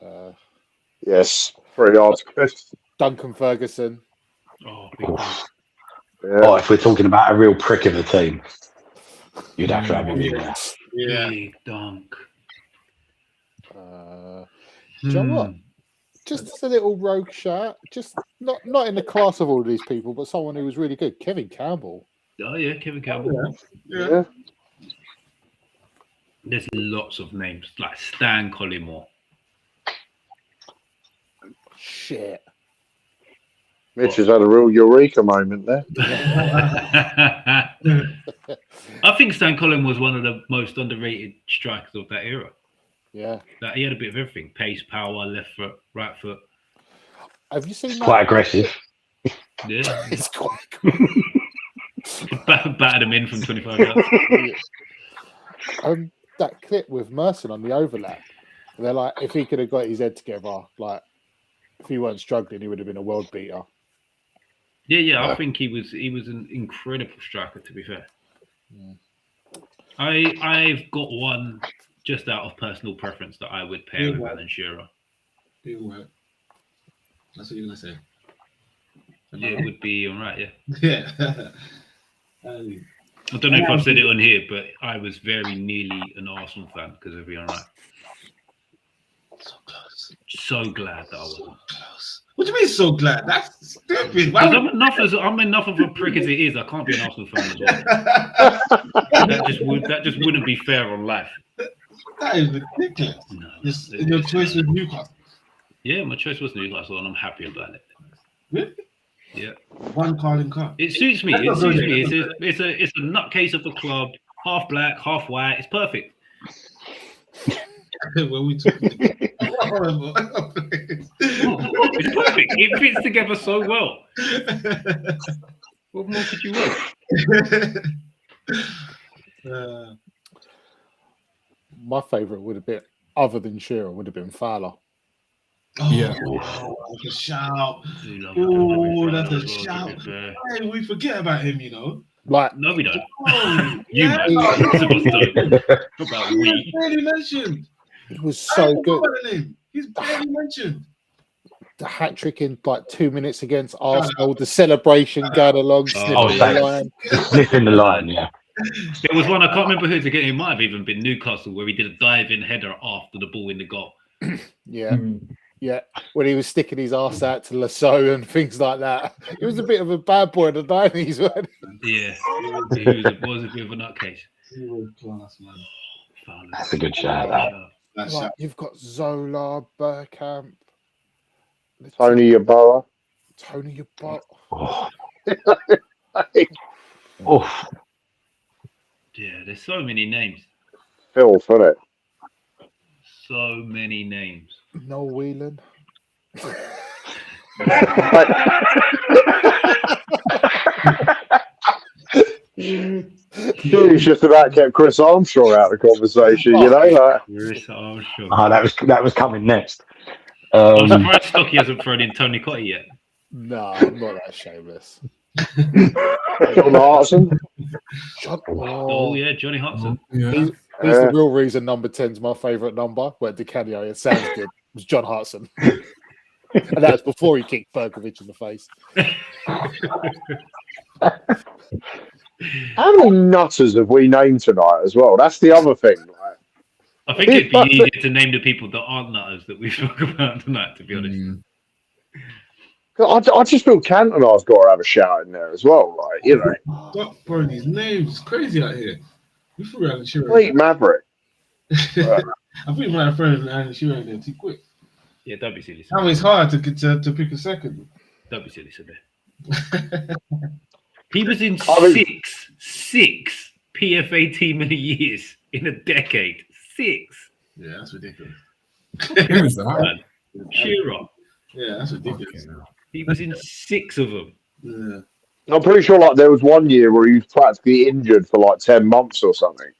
though. Yes, pretty hard to miss. Duncan Ferguson. Oh, big one. Yeah. Oh, if we're talking about a real prick of a team, you'd have to have him in there. Yeah. Big dunk. Do you know what? Just as a little rogue shout, just not in the class of all of these people, but someone who was really good. Kevin Campbell. Oh, yeah, Kevin Campbell. Yeah. There's lots of names, like Stan Collymore. Shit. Mitch has had a real eureka moment there. I think Stan Collymore was one of the most underrated strikers of that era. Yeah. Like, he had a bit of everything. Pace, power, left foot, right foot. Have you seen It's that? quite aggressive. Yeah. It's quite good. Battered him in from 25 yards. That clip with Merson on the overlap. They're like, if he could have got his head together, like if he weren't struggling, he would have been a world beater. Yeah. I think he was an incredible striker, to be fair. I've got one just out of personal preference that I would pair with Alan Shearer. That's what you're gonna say. Yeah, it would be all right. Yeah. Yeah. I don't know if I've said it on here, but I was very nearly an Arsenal fan because of Ian Wright. So close. So glad that I wasn't. Close. What do you mean so glad? That's stupid. Why Because would... I'm enough of a prick as it is. I can't be an Arsenal fan as well. that just wouldn't be fair on life. That is ridiculous. No, Your choice was Newcastle. Yeah, my choice was Newcastle, and I'm happy about it. Really? Yeah, One card in card. it suits me. It suits me. It's a nutcase of the club. Half black, half white. It's perfect. When we talk, It's perfect. It fits together so well. What more could you want? My favourite would have been, other than Shearer, would have been Fowler. Yeah. That's a shout. Oh, that's a shout. Hey, we forget about him, you know. Like, No, we don't. Oh, You yeah. know. About we. He's barely mentioned. he was so good. He's barely mentioned. The hat trick in like 2 minutes against Arsenal, the celebration going along, sniffing the line. Sniffing the line, yeah. There was one, I can't remember who to get. It might have even been Newcastle, where he did a dive-in header after the ball in the goal. Yeah. Yeah, when he was sticking his arse out to Lasso and things like that. He was a bit of a bad boy in the 90s, wasn't he? Yeah, he was a bit of a nutcase. He was class, man. That's a good shout. That. That's Like, you've got Zola, Bergkamp, Tony Yeboah. Tony Yeboah. Oh. Oh. Yeah, there's so many names. Phil, isn't it? So many names. Noel Whelan. He's just about kept Chris Armstrong out of the conversation, you know. Like, Chris Armstrong. Oh, that was coming next. I'm surprised Stocky hasn't thrown in Tony Cottee yet. No, I'm not that shameless. John Hartson. Oh, yeah, Johnny Hudson. Yeah. He's the real reason number 10 is my favourite number. Where Di Canio, it sounds good, was John Hartson. And that was before he kicked Berkovic in the face. How many nutters have we named tonight as well? That's the other thing. Right? I think it'd be easier to name the people that aren't nutters that we spoke about tonight, to be honest. I just feel Cantona's got to have a shout in there as well, right? You know, Stop throwing these names. It's crazy out here. We threw Alan Shearer. complete maverick. I think we might have thrown Alan Shearer in there too quick. Yeah, don't be silly. Now it's hard to pick a second. Don't be silly, Sabir. He was in six PFA team in a years in a decade. 6. Yeah, that's ridiculous. Who was that? Shearer. Yeah, that's ridiculous. Fucking hell. He was in 6 of them. Yeah. I'm pretty sure like there was one year where he was practically injured for like 10 months or something.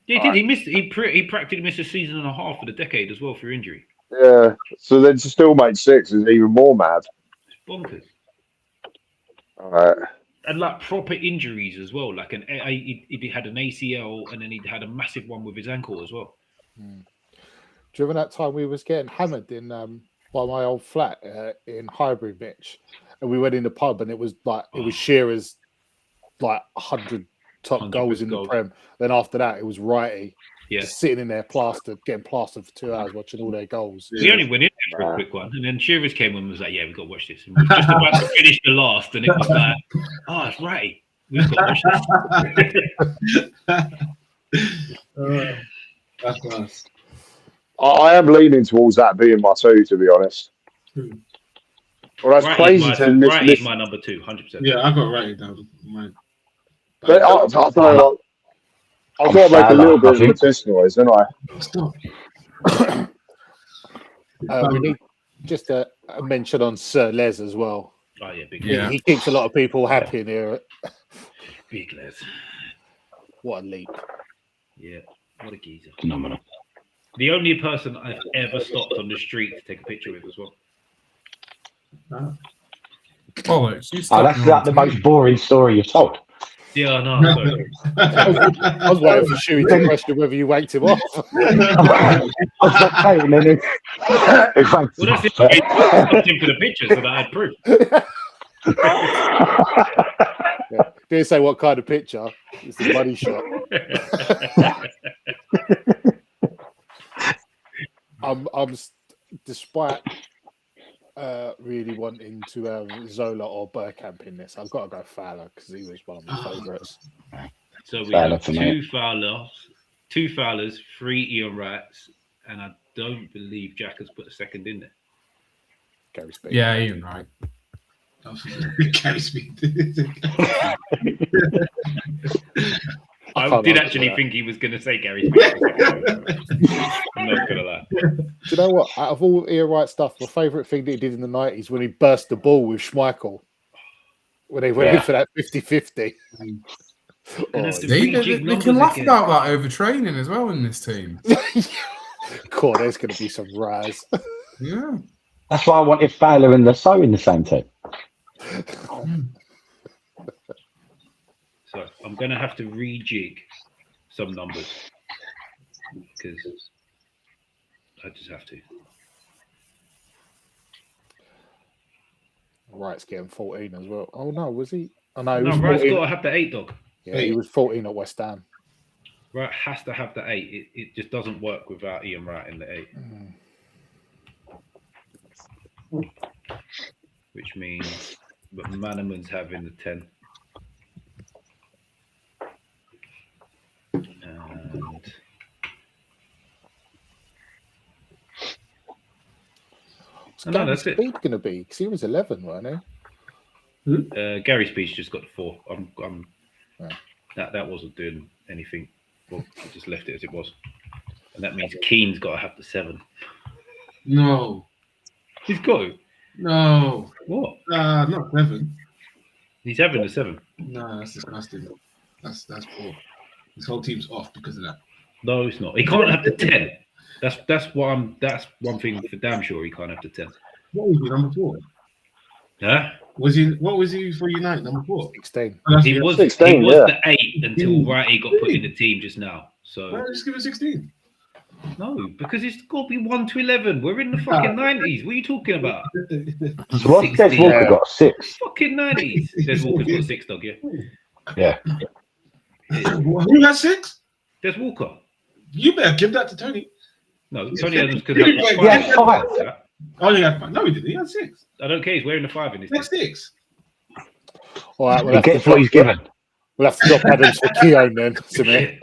Yeah, he did. He missed. He practically missed a season and a half for the decade as well for injury. Yeah. So then to still make 6 is even more mad. It's bonkers. All right. And like proper injuries as well. Like he had an ACL and then he had a massive one with his ankle as well. Do you remember that time we was getting hammered in by my old flat in Highbury, Mitch, and we went in the pub and it was Shearer's like 100 top goals in the Prem. Then after that, it was Wrighty, just sitting in there getting plastered for 2 hours watching all their goals. We only went in there for a quick one, and then Shearer's came on and was like, "Yeah, we've got to watch this." And we were just about to finish the last, and it was like, "Oh, it's Wrighty. We've got to watch this." That's nice. I am leaning towards that being my 2, to be honest. Well, that's crazy to miss. Wright is my number 2, 100%. Yeah, I got right down. But I don't know. I've got to make a little bit of a test noise, don't I? Stop. We need just a mention on Sir Les as well. Oh yeah, big. Yeah. He keeps a lot of people happy in here. Big Les. What a leap! Yeah, what a geezer. Phenomenal. The only person I've ever stopped on the street to take a picture with as well. Bollocks. That's like the most boring story you've told. Yeah, no. Sorry. I was waiting for Shuey to question whether you wanked him off. Well, that's it. I stopped him for the picture so that I had proof. Didn't say what kind of picture. It's a money shot. Despite really wanting to have Zola or Bergkamp in this, I've got to go Fowler because he was one of my favourites. So we have 2 Fowlers, 3 Ian Wrights, and I don't believe Jack has put a second in there. Gary Speed. Yeah, Ian Wright. Gary Speed. I did actually think he was going to say Gary Speed. I'm not going to lie. Do you know what? Out of all Ian Wright stuff, my favourite thing that he did in the 90s when he burst the ball with Schmeichel. When they went in for that 50-50. They can laugh about that over training as well in this team. Cool, there's going to be some rise. Yeah. That's why I wanted Fowler and Lasso in the same team. So I'm going to have to rejig some numbers because I just have to. Wright's getting 14 as well. Oh no, was he? Oh no, No, Wright's got to have the 8, dog. Yeah, he was 14 at West Ham. Wright has to have the 8. It just doesn't work without Ian Wright in the 8. Which means that Manaman's having the 10. And What's Gary Speed going to be? Because he was 11, wasn't he? Gary Speed's just got the 4. Yeah. That wasn't doing anything. Well, I just left it as it was. And that means Keane's got to have the 7. No. He's got to. No. What? Not 7. He's having the 7. No, that's disgusting. That's poor. This whole team's off because of that. No, it's not. He can't have the 10. That's one thing for damn sure he can't have the 10. What was he, number 4? Huh? What was he for United, number 4? 16. He was 16, he was the 8 until Wrighty got put in the team just now. So why just give him 16? No, because it's got to be 1 to 11. We're in the fucking 90s. What are you talking about? What's Des Walker got? 6. Fucking 90s. Des Walker's got 6, dog, yeah. Yeah. Who had 6? Des Walker. You better give that to Tony. No, Tony Adams could have 5. He had 5. Oh, he had 5. No, he didn't. He had 6. I don't care. He's wearing the 5 in his He had 6. All right, He gets what he's given. We'll have to drop Adams for Keown then, Samir.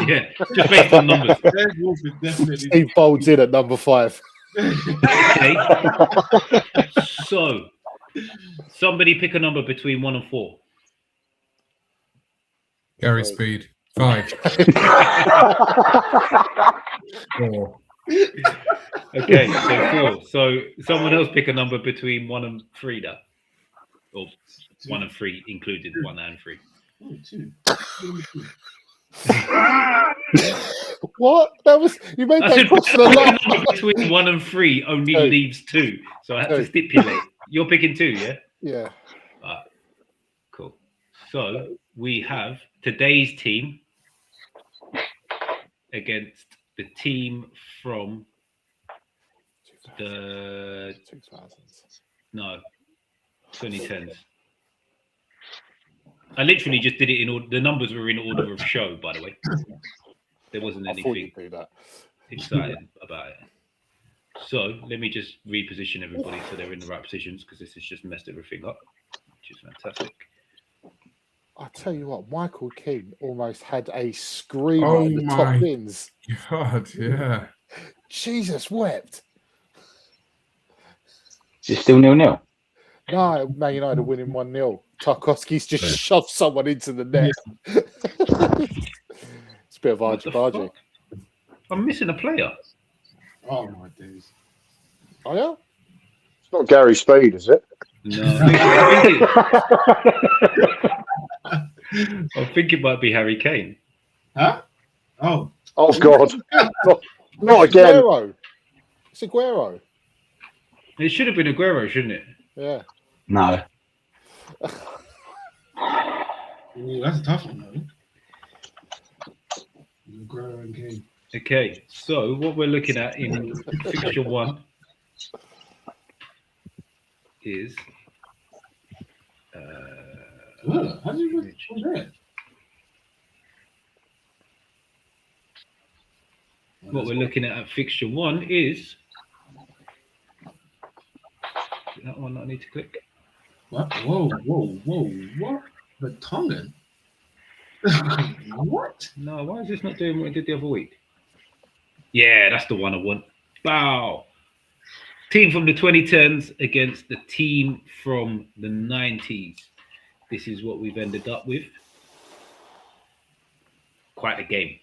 Yeah, just based on numbers. Steve Bold's in at number 5. Okay. So, somebody pick a number between 1 and 4. Gary Speed. 5. 4. Okay, so 4. So someone else pick a number between 1 and 3, though. Or 1 and 3 included, 1 and 3. Oh, 2. What? That was you made I that said question a pick a lot. number between 1 and 3 only 2. leaves 2. So I had to 2. stipulate. You're picking 2, yeah? Yeah. Cool. So we have today's team against the team from the 2010s. I literally just did it in order. The numbers were in order of show, by the way. There wasn't I thought anything you'd do that. exciting about it. So let me just reposition everybody so they're in the right positions, because this has just messed everything up, which is fantastic. I tell you what, Michael King almost had a screamer in the top bins. God, yeah. Jesus wept. Is it still 0-0? No, Man United are winning 1-0. Tarkowski's just shoved someone into the net. It's a bit of argy-bargy. I'm missing a player. Oh my days. Oh yeah? It's not Gary Speed, is it? No, I think it might be Harry Kane. Huh? Oh. Oh God! not again. Aguero. It's Aguero. It should have been Aguero, shouldn't it? Yeah. No. Ooh, that's a tough one, though. Aguero and Kane. Okay, so what we're looking at in fixture 1 is How did you get that? what we're looking at fixture 1 is that one that I need to click. What? Whoa. What? The Tongan? What? No, why is this not doing what it did the other week? Yeah, that's the one I want. Bow. Team from the 2010s against the team from the 90s. This is what we've ended up with. Quite a game.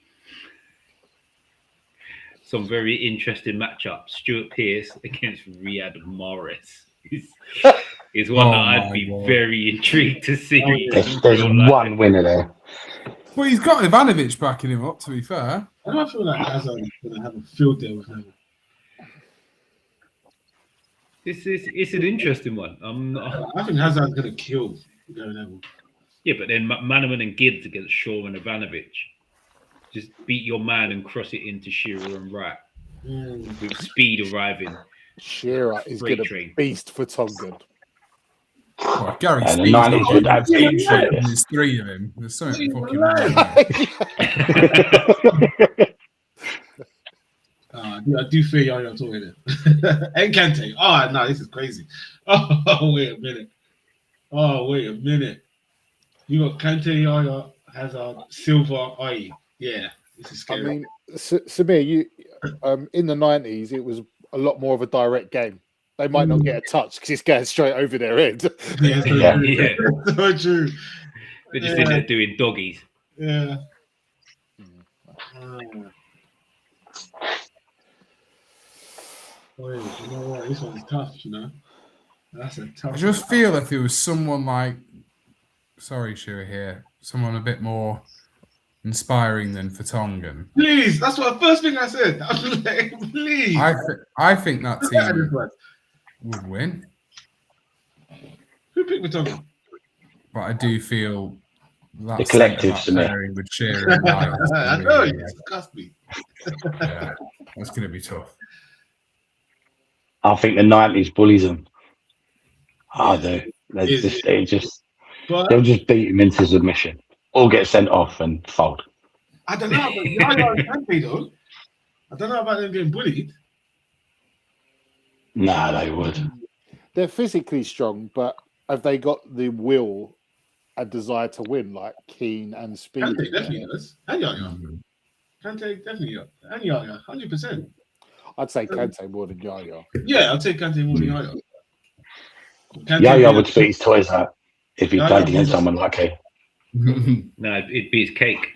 Some very interesting matchups. Stuart Pearce against Riyad Mahrez is one that I'd be very intrigued to see. There's one winner there. Well, he's got Ivanovic backing him up, to be fair. I don't feel like Hazard is going to have a field day with him. It's an interesting one. I think Hazard's going to kill Gary Neville. Yeah, but then Manaman and Gibbs against Shaw and Ivanovic. Just beat your man and cross it into Shearer and Wright. With speed arriving. Shearer is going to beast for Tongan. Oh, Gary And Speed's the 90s would absolutely got shit. there's 3 of him. There's something fucking wrong. I do fear Yaya talking it. And Kante. Oh, no, this is crazy. Oh, wait a minute. You got Kante, Yaya, Hazard, Silva, Ai. Yeah, this is scary. I mean, Samir, you in the 90s, it was a lot more of a direct game. They might not get a touch because it's going straight over their head. Yeah. So true. They're just in there doing doggies. Yeah. Wait, you know what? This one's tough, you know? That's a tough I just feel if there was someone like, sorry, Shearer here, someone a bit more inspiring than Vertonghen. Please, that's what the first thing I said. I was like, please. I think that team would win. Who picked Vertonghen? But I do feel that The collective pairing with Shearer and Wright is I gonna know, be, you disgust me. yeah, that's going to be tough. I think the 90s bullies them. I do. They'll just beat him into submission. All get sent off and fold. I don't know about Yaya and Kante, though. I don't know about them getting bullied. Nah, they would. They're physically strong, but have they got the will and desire to win like Keane and Speed? Kante definitely does. And Yaya. Kante definitely does. And Yaya, 100%. I'd say Kante more than Yaya. Yeah, I'll take Kante more than Yaya. Yaya would spit his toys out if he played against someone like him. No, it'd be his cake.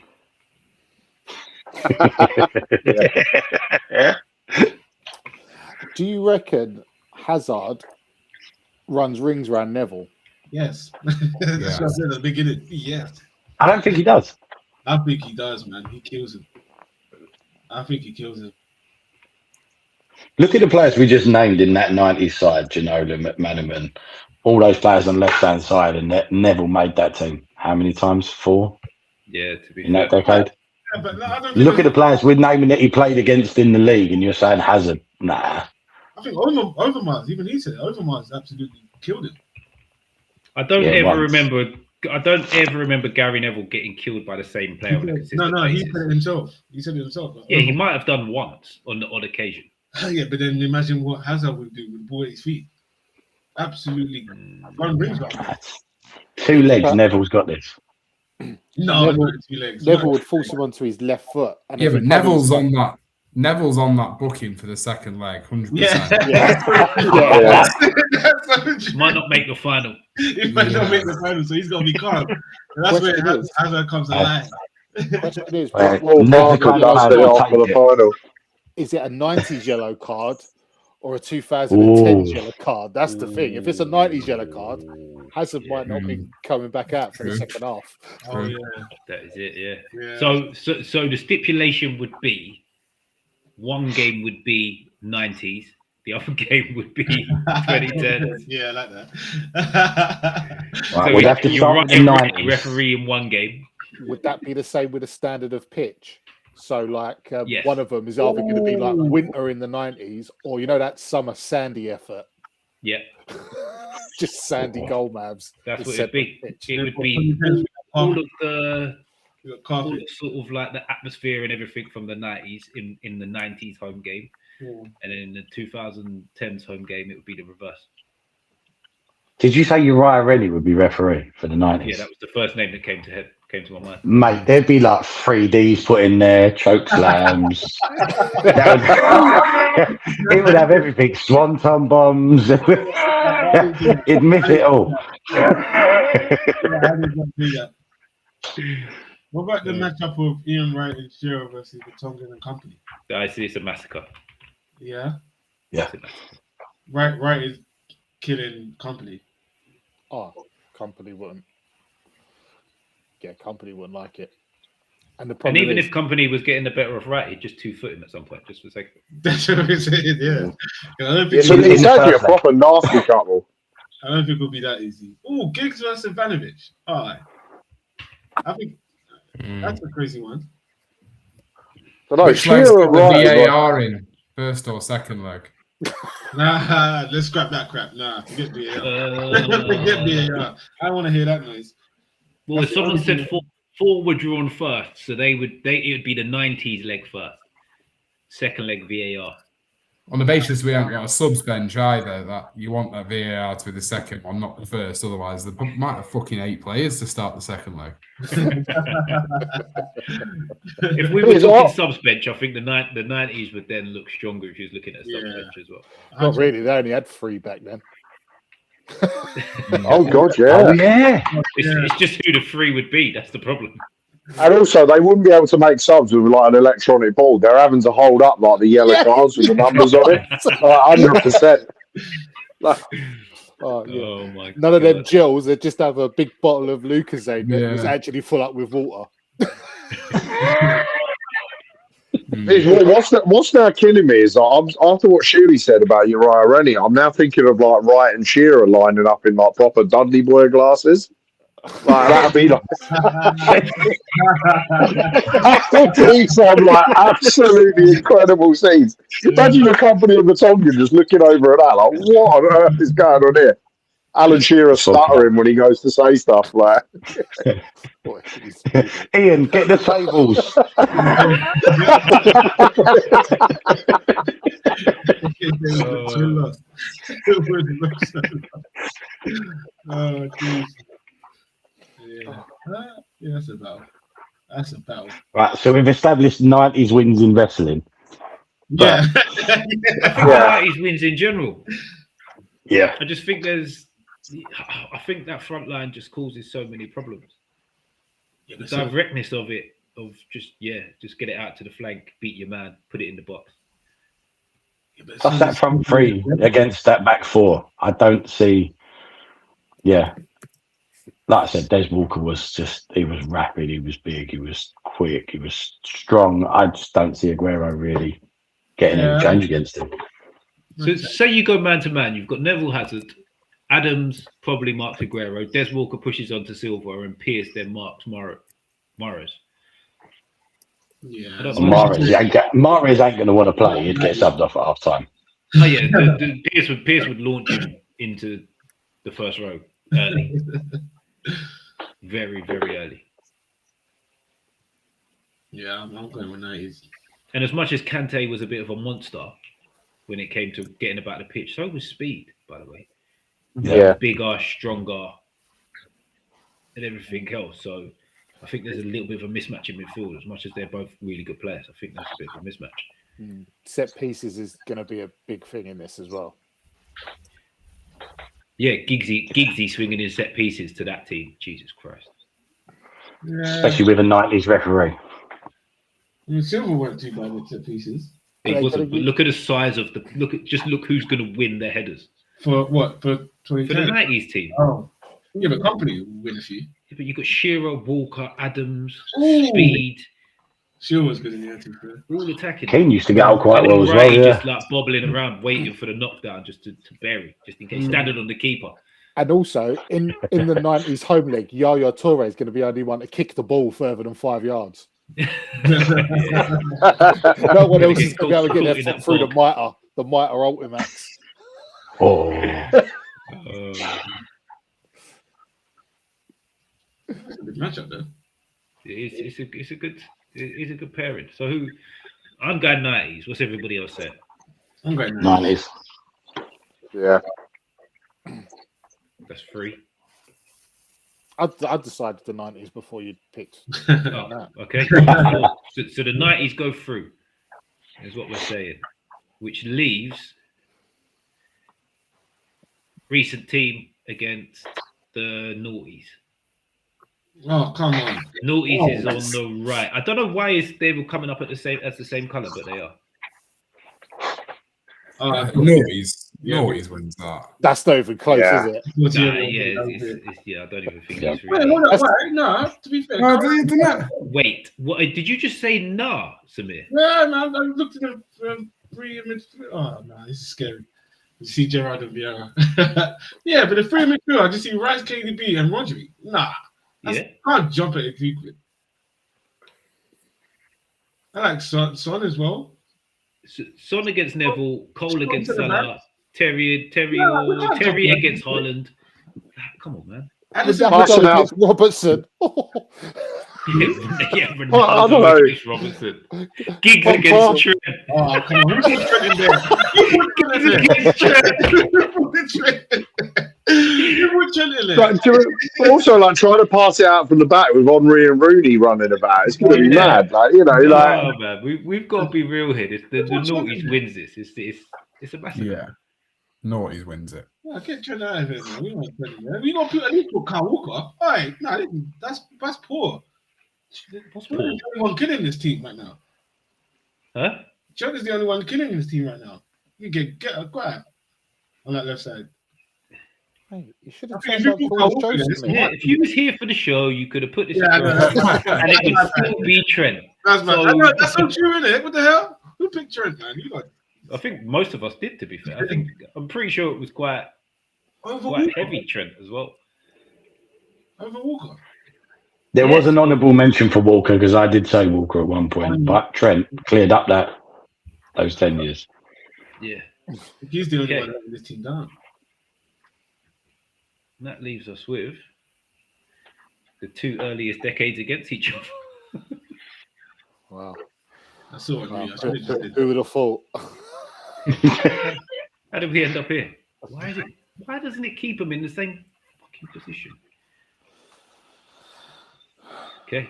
Do you reckon Hazard runs rings around Neville? Yes. That's what I said at the beginning. Yes. I don't think he does. I think he does, man. He kills him. I think he kills him. Look at the players we just named in that 90s side, Ginola, McManaman, all those players on the left-hand side, and Neville made that team. How many times? 4? Yeah, to be in fair. that decade? Yeah, but no, I don't think Look at the players we're naming that he played against in the league, and you're saying Hazard. Nah. I think Overmars, even he said Overmars absolutely killed him. I don't Yeah, ever once. remember Gary Neville getting killed by the same player on a consistent No, he basis. said it himself. He said it himself. Yeah, he might have done once on the odd occasion. Yeah, but then imagine what Hazard would do with the ball at his feet. Absolutely run rings around him. 2 legs, Neville's got this. No, Neville- not 2 legs. Neville would force him onto his left foot. And Yeah, if but he covers Neville's on that booking for the second leg, 100%. Yeah. Might not make the final. He might not make the final, so he's got to be calm. And that's where Question is- Hazard comes alive. Question is, Well, Never Barker could dusted it Hazard off for the take it. final. is it a 90s yellow card or a 2010 Ooh. yellow card? That's the thing. If it's a 90s yellow card, Hazard might not be coming back out for the True. second half. Oh, yeah. That is it, yeah. Yeah. So the stipulation would be one game would be 90s, the other game would be 2010s. Yeah, I like that. Right, we'd have to you start run in the every 90s. referee in one game. Would that be the same with the standard of pitch? So, like, Yes. one of them is either going to be like winter in the 90s or, that summer sandy effort. Yeah, Just sandy goal mabs. that's The what it'd be. separate pitch. It would be all of the all of sort of like the atmosphere and everything from the 90s in the 90s home game, and then in the 2010s home game it would be the reverse. Did you say Uriah Rennie would be referee for the 90s? Yeah, that was the first name that came to my mind. Mate, there'd be like 3Ds put in there, choke slams. It would have everything, swanton bombs. It'd miss it all. What about the matchup of Ian Wright and Shearer versus the Tongan and Company? I see it's a massacre. Yeah, Yeah. It's a massacre. Wright is killing Company. Oh, company wouldn't. Yeah, company wouldn't like it. And the And problem even is, if Company was getting the better of Wright, he'd just 2-foot him at some point, just for a second. That's what I'm saying. Yeah, I don't think So it's actually a proper nasty couple. it'll be that easy. Oh, Giggs versus Ivanovic. All right. I think that's a crazy one. I know, Which leg's Shearer got the right. VAR in, first or second leg? Nah, let's scrap that crap. Nah, forget VAR. Forget VAR. I don't want to hear that noise. Well, if someone said four were drawn first, so it would be the 90s leg first, second leg VAR. On the basis we haven't got a subs bench either, that you want that VAR to be the second one, not the first. Otherwise, they might have fucking 8 players to start the second leg. If we were talking subs bench, I think the 90s would then look stronger if you was looking at subs bench as well. not really, they only had 3 back then. Oh, God, yeah. Oh, yeah. It's just who the 3 would be. That's the problem. And also, they wouldn't be able to make subs with like an electronic ball. They're having to hold up like the yellow cards with the numbers on it. 100%. Oh, yeah. Oh my god! None of them gels, they just have a big bottle of Lucozade that Yeah. was actually full up with water. What's now killing me is that after what Shirley said about Uriah Rennie, I'm now thinking of like Wright and Shearer lining up in like proper Dudley boy glasses. Like that'd be like that would be some like absolutely incredible scenes. Imagine the company of the Tongan just looking over at that, like what on earth is going on here? Alan Shearer stuttering when he goes to say stuff like Boy, it's- Ian, get the tables. Oh, geez. Yeah. Yeah, that's a battle. That's a battle. Right, so we've established 90s wins in wrestling. Yeah. I think the 90s wins in general. Yeah. I just think I think that front line just causes so many problems. The directness of it, of just get it out to the flank, beat your man, put it in the box. Yeah, but That's that front three against that back four. I don't see. Yeah. Like I said, Des Walker was he was rapid, he was big, he was quick, he was strong. I just don't see Aguero really getting any change against him. So say you go man to man, you've got Neville Hazard, Adams probably marks Aguero, Des Walker pushes on to Silva, and Pierce then marks Morris. Yeah. Mahrez ain't going to want to play. He'd get subbed off at half time. Oh yeah, Pierce would launch him into the first row early, very very early. Yeah, I'm going with 90s. And as much as Kante was a bit of a monster when it came to getting about the pitch, so was Speed, by the way. Yeah. Bigger, stronger, and everything else. So I think there's a little bit of a mismatch in midfield. As much as they're both really good players, I think there's a bit of a mismatch. Set pieces is going to be a big thing in this as well. Yeah, Giggsy swinging his set pieces to that team. Jesus Christ. Yeah. Especially with a 90s referee. I mean, Silver weren't too bad with set pieces. It wasn't. But look at the size of the look who's going to win their headers. For what? For 2010? For the 90s team. Oh. Yeah, but company will win a few. Yeah, but you've got Shearer, Walker, Adams, Ooh. Speed. Shearer was good in the team. All attacking. Keane used to get out quite And well then as well. Wright Yeah. just like bobbling around, waiting for the knockdown just to bury, just in case, standing on the keeper. And also, in the 90s home league, Yaya Toure is going to be the only one to kick the ball further than 5 yards. No one else is going to be able to get their foot through the mitre Ultimax. Oh. That's a good matchup, though. It's a good pairing. So I'm going 90s. What's everybody else saying? I'm going 90s. Yeah. That's 3. I decided the 90s before you picked. Oh, okay. So the 90s go through, is what we're saying, which leaves recent team against the noughties. Oh, come on. Noughties is on the right. I don't know why they were coming up at the same colour, but they are. Naughties wins that. That's not even close, Yeah. is it? I don't even think it's Wait, really. hold on, wait, no, to be fair. Wait, what did you just say? Nah, Samir. Yeah, man, I looked at the pre-image. Oh, no, this is scary. You see Gerrard and Vieira. Yeah, but the free midfield, I just see Rice, KDB, and Rodri. Nah, I can't jump at it. I like Son as well. Son against Neville, Cole against Salah, Terry against Haaland. Come on, man. Passing out. Robertson. Ronaldo I don't know. against Robertson. Giggs against Trent. Oh, come on. Who put Trent in there? Who put Trent in there? But also, like, trying to pass it out from the back with Henry and Rooney running about. It's going to be mad. Like, you know, like. Man, we've got to be real here. The noughties wins this. It's a massive. Yeah. Naughties wins it. Yeah, get Trent out of here, man. We want Trent in there. We got to at least put Kyle Walker. All right, no, that's poor. What's Trent is the only one killing this team right now. Huh? Trent is the only one killing this team right now. You get a grab on that left side. Hey, you should have I mean, turned up if you for put Joseph, Walker mate. Yeah, if you was here for the show, you could have put this Yeah, across, and it would still be Trent. That's So- that's so true, isn't it? What the hell? Who picked Trent, man? You got I think most of us did, to be fair. I'm pretty sure it was quite over Walker. heavy Trent as well. Over Walker. There was an honourable mention for Walker because I did say Walker at one point, but Trent cleared up those 10 years. Yeah. He's the only Okay. one letting this team down. And that leaves us with the 2 earliest decades against each other. Wow. I saw it. I should have just did. Who would have thought? How did we end up here? Why doesn't it keep them in the same fucking position? Okay.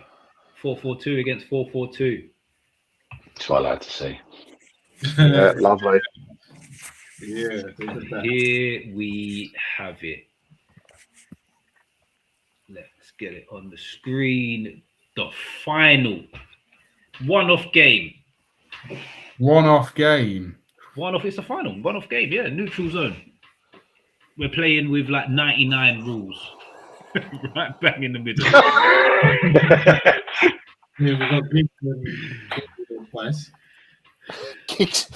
4-4-2 against 4-4-2. That's what I like to see. Yeah, lovely. Yeah. Here we have it. Let's get it on the screen. The final one-off game. One-off game. One-off, it's a final. One-off game, yeah. Neutral zone. We're playing with like 99 rules. Right bang in the middle. Yeah, we got Giggs twice. Giggs,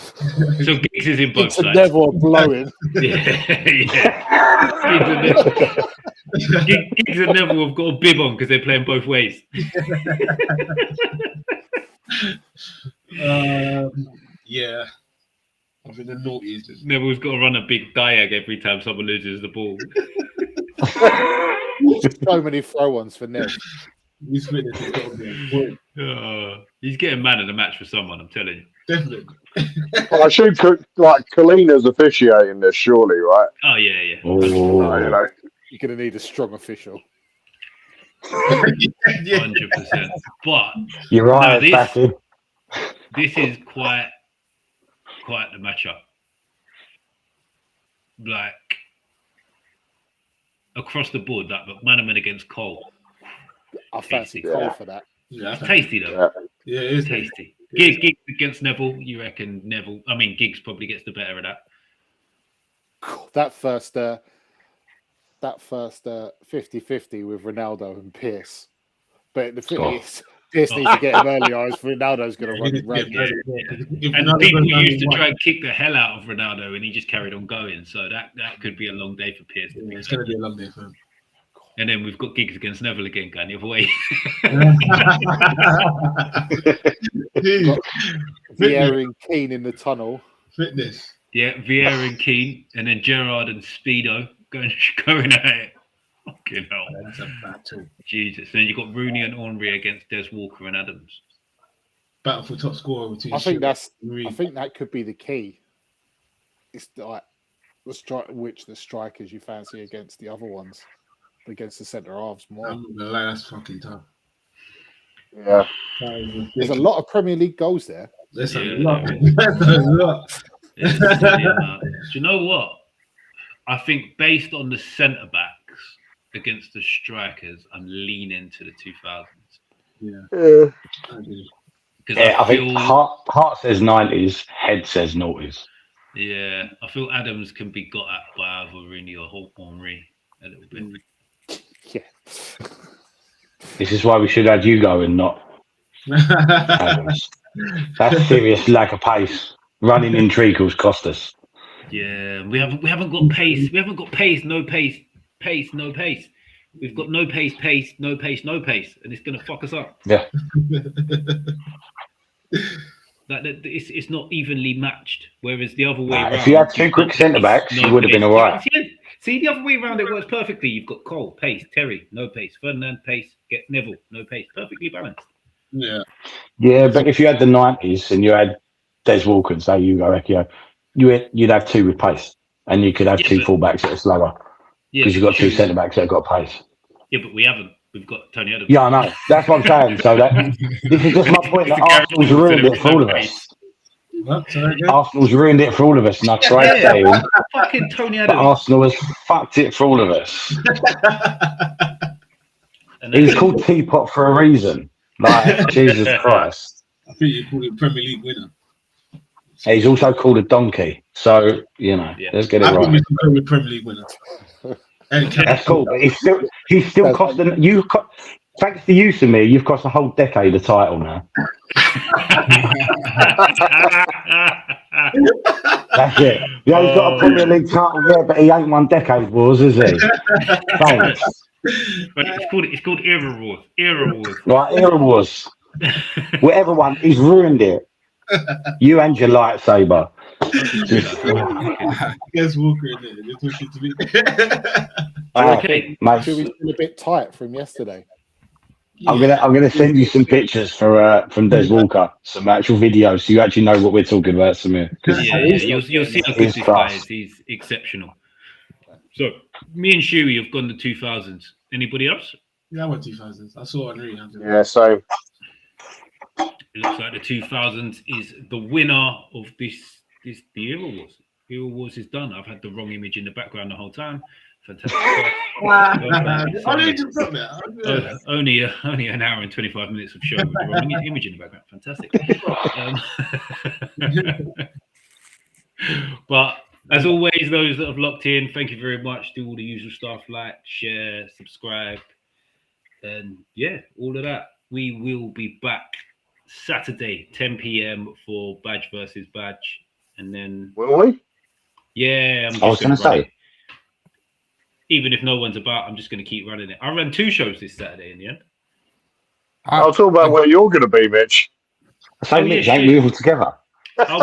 So Giggs is in both Giggs and sides. Neville are blowing. Giggs and Neville have got a bib on because they're playing both ways. Yeah. I think the naughty is Neville's got to run a big diag every time someone loses the ball. So many throw-ons for Nev. He's fitness has got to be on point. He's getting man of the match for someone, I'm telling you. Definitely. I assume Kalina's officiating this, surely, right? Oh, yeah. Oh. You know. You're going to need a strong official. 100%. But You're right, no, Fatty. this is quite the matchup. Like, across the board, that McManaman against Cole. I fancy Yeah. Cole for that. Yeah, It's tasty, though. yeah, it is Tasty. Yeah. Giggs against Neville, you reckon Neville? I mean, Giggs probably gets the better of that. That first 50-50 with Ronaldo and Pierce. But the thing is, Pierce needs to get him early, or else Ronaldo's going to run him round. And people used to try and kick the hell out of Ronaldo, and he just carried on going. So that could be a long day for Pierce. Yeah, it's going to be a long day for him. And then we've got Giggs against Neville again, going the other way. Vieira and Keane in the tunnel. Fitness. Yeah, Vieira and Keane, and then Gerrard and Speedo going at it. Fucking hell. That's a battle. Jesus. And then you've got Rooney and Henry against Des Walker and Adams. Battle for top scorer between I think Shearer I think that could be the key. It's like which the strikers you fancy against the other ones, against the centre halves more. I'm not gonna lie, that's fucking tough. Yeah. There's a lot of Premier League goals there. That's a Yeah. lot. That's a lot. It's a silly amount. Do you know what? I think based on the centre backs against the strikers, I'm leaning to the 2000s. Yeah. I do. Because Yeah, I think feel, heart says 90s, head says noughties. yeah, I feel Adams can be got at by either Rooney or Henry a little bit. Yeah. This is why we should have you going, not Adams. That's serious lack of pace. Running in treacles cost us. Yeah, we haven't got pace. We haven't got pace. No pace. Pace. No pace. We've got no pace. Pace. No pace. No pace, and it's gonna fuck us up. Yeah. It's not evenly matched. Whereas the other way around, If you had two quick centre backs, you would have been all right. See, the other way around, it works perfectly. You've got Cole, pace, Terry, no pace, Ferdinand, pace, get Neville, no pace, perfectly balanced. Yeah. Yeah, but if you had the 90s and you had Des Walker and say you go Ekio, you'd have two with pace, and you could have two fullbacks that are slower because you've got two centre backs that have got pace. Yeah, but we haven't. We've got Tony Adams. Yeah, I know. That's what I'm saying. So this is just my point. That Arsenal's ruined it for all of us. What? Sorry, again? Arsenal's ruined it for all of us, and I tried to say him, Fucking Tony but Adams. Arsenal has fucked it for all of us. And He's called Teapot for a reason. Like, Jesus Christ. I think you called it Premier League winner. He's also called a donkey. So, let's get it I think right. we can go with Premier League winner. That's cool, but he's still costing you. Thanks to you, Samir, you've cost a whole decade a title now. That's it. Yeah, he's got a Premier League title, yeah, but he ain't won decade wars, is he? Thanks. But it's called Era Wars. Era Wars. Right, era wars. Whatever one, he's ruined it. You and your lightsaber. Guess Walker in there. You're talking to me. Okay. Mate, Should we feel a bit tight from yesterday? I'm gonna send you some pictures from Des Walker, some actual videos, so you actually know what we're talking about, Samir. Yeah, you'll see how good this guy is. He's exceptional. So, me and Shuey have gone the 2000s. Anybody else? Yeah, I went 2000s. I saw Henry. Yeah, so It looks like the 2000s is the winner of the Era Wars. Era Wars is done. I've had the wrong image in the background the whole time. Fantastic. Only an hour and 25 minutes of show with the wrong image in the background. Fantastic. But as always, those that have locked in, thank you very much. Do all the usual stuff, like, share, subscribe, and yeah, all of that. We will be back Saturday, 10 p.m. for Badge versus Badge, and then Will we? yeah, I was going to say. Even if no one's about, I'm just going to keep running it. I ran 2 shows this Saturday in the end. I'll talk about where you're going to be, Mitch. Same Mitch, ain't we all together? I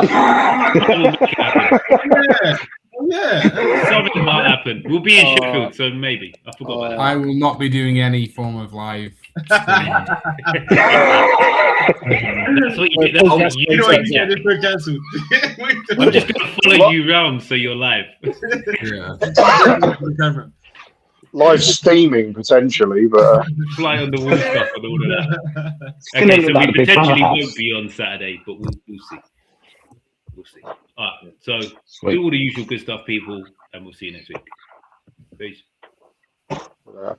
will make it happen. Yeah. Something might happen. We'll be in Sheffield, so maybe. I forgot about that. I will not be doing any form of live streaming. That's what you do. That's what you do. I'm just going to follow you round so you're live. Yeah. Live steaming, potentially, but... Fly on the wall stuff and all of that. Gonna Okay, look so like we a big potentially farmhouse. won't be on Saturday, but we'll see. We'll see. All right, so Sweet. do all the usual good stuff, people, and we'll see you next week. Peace. Yeah.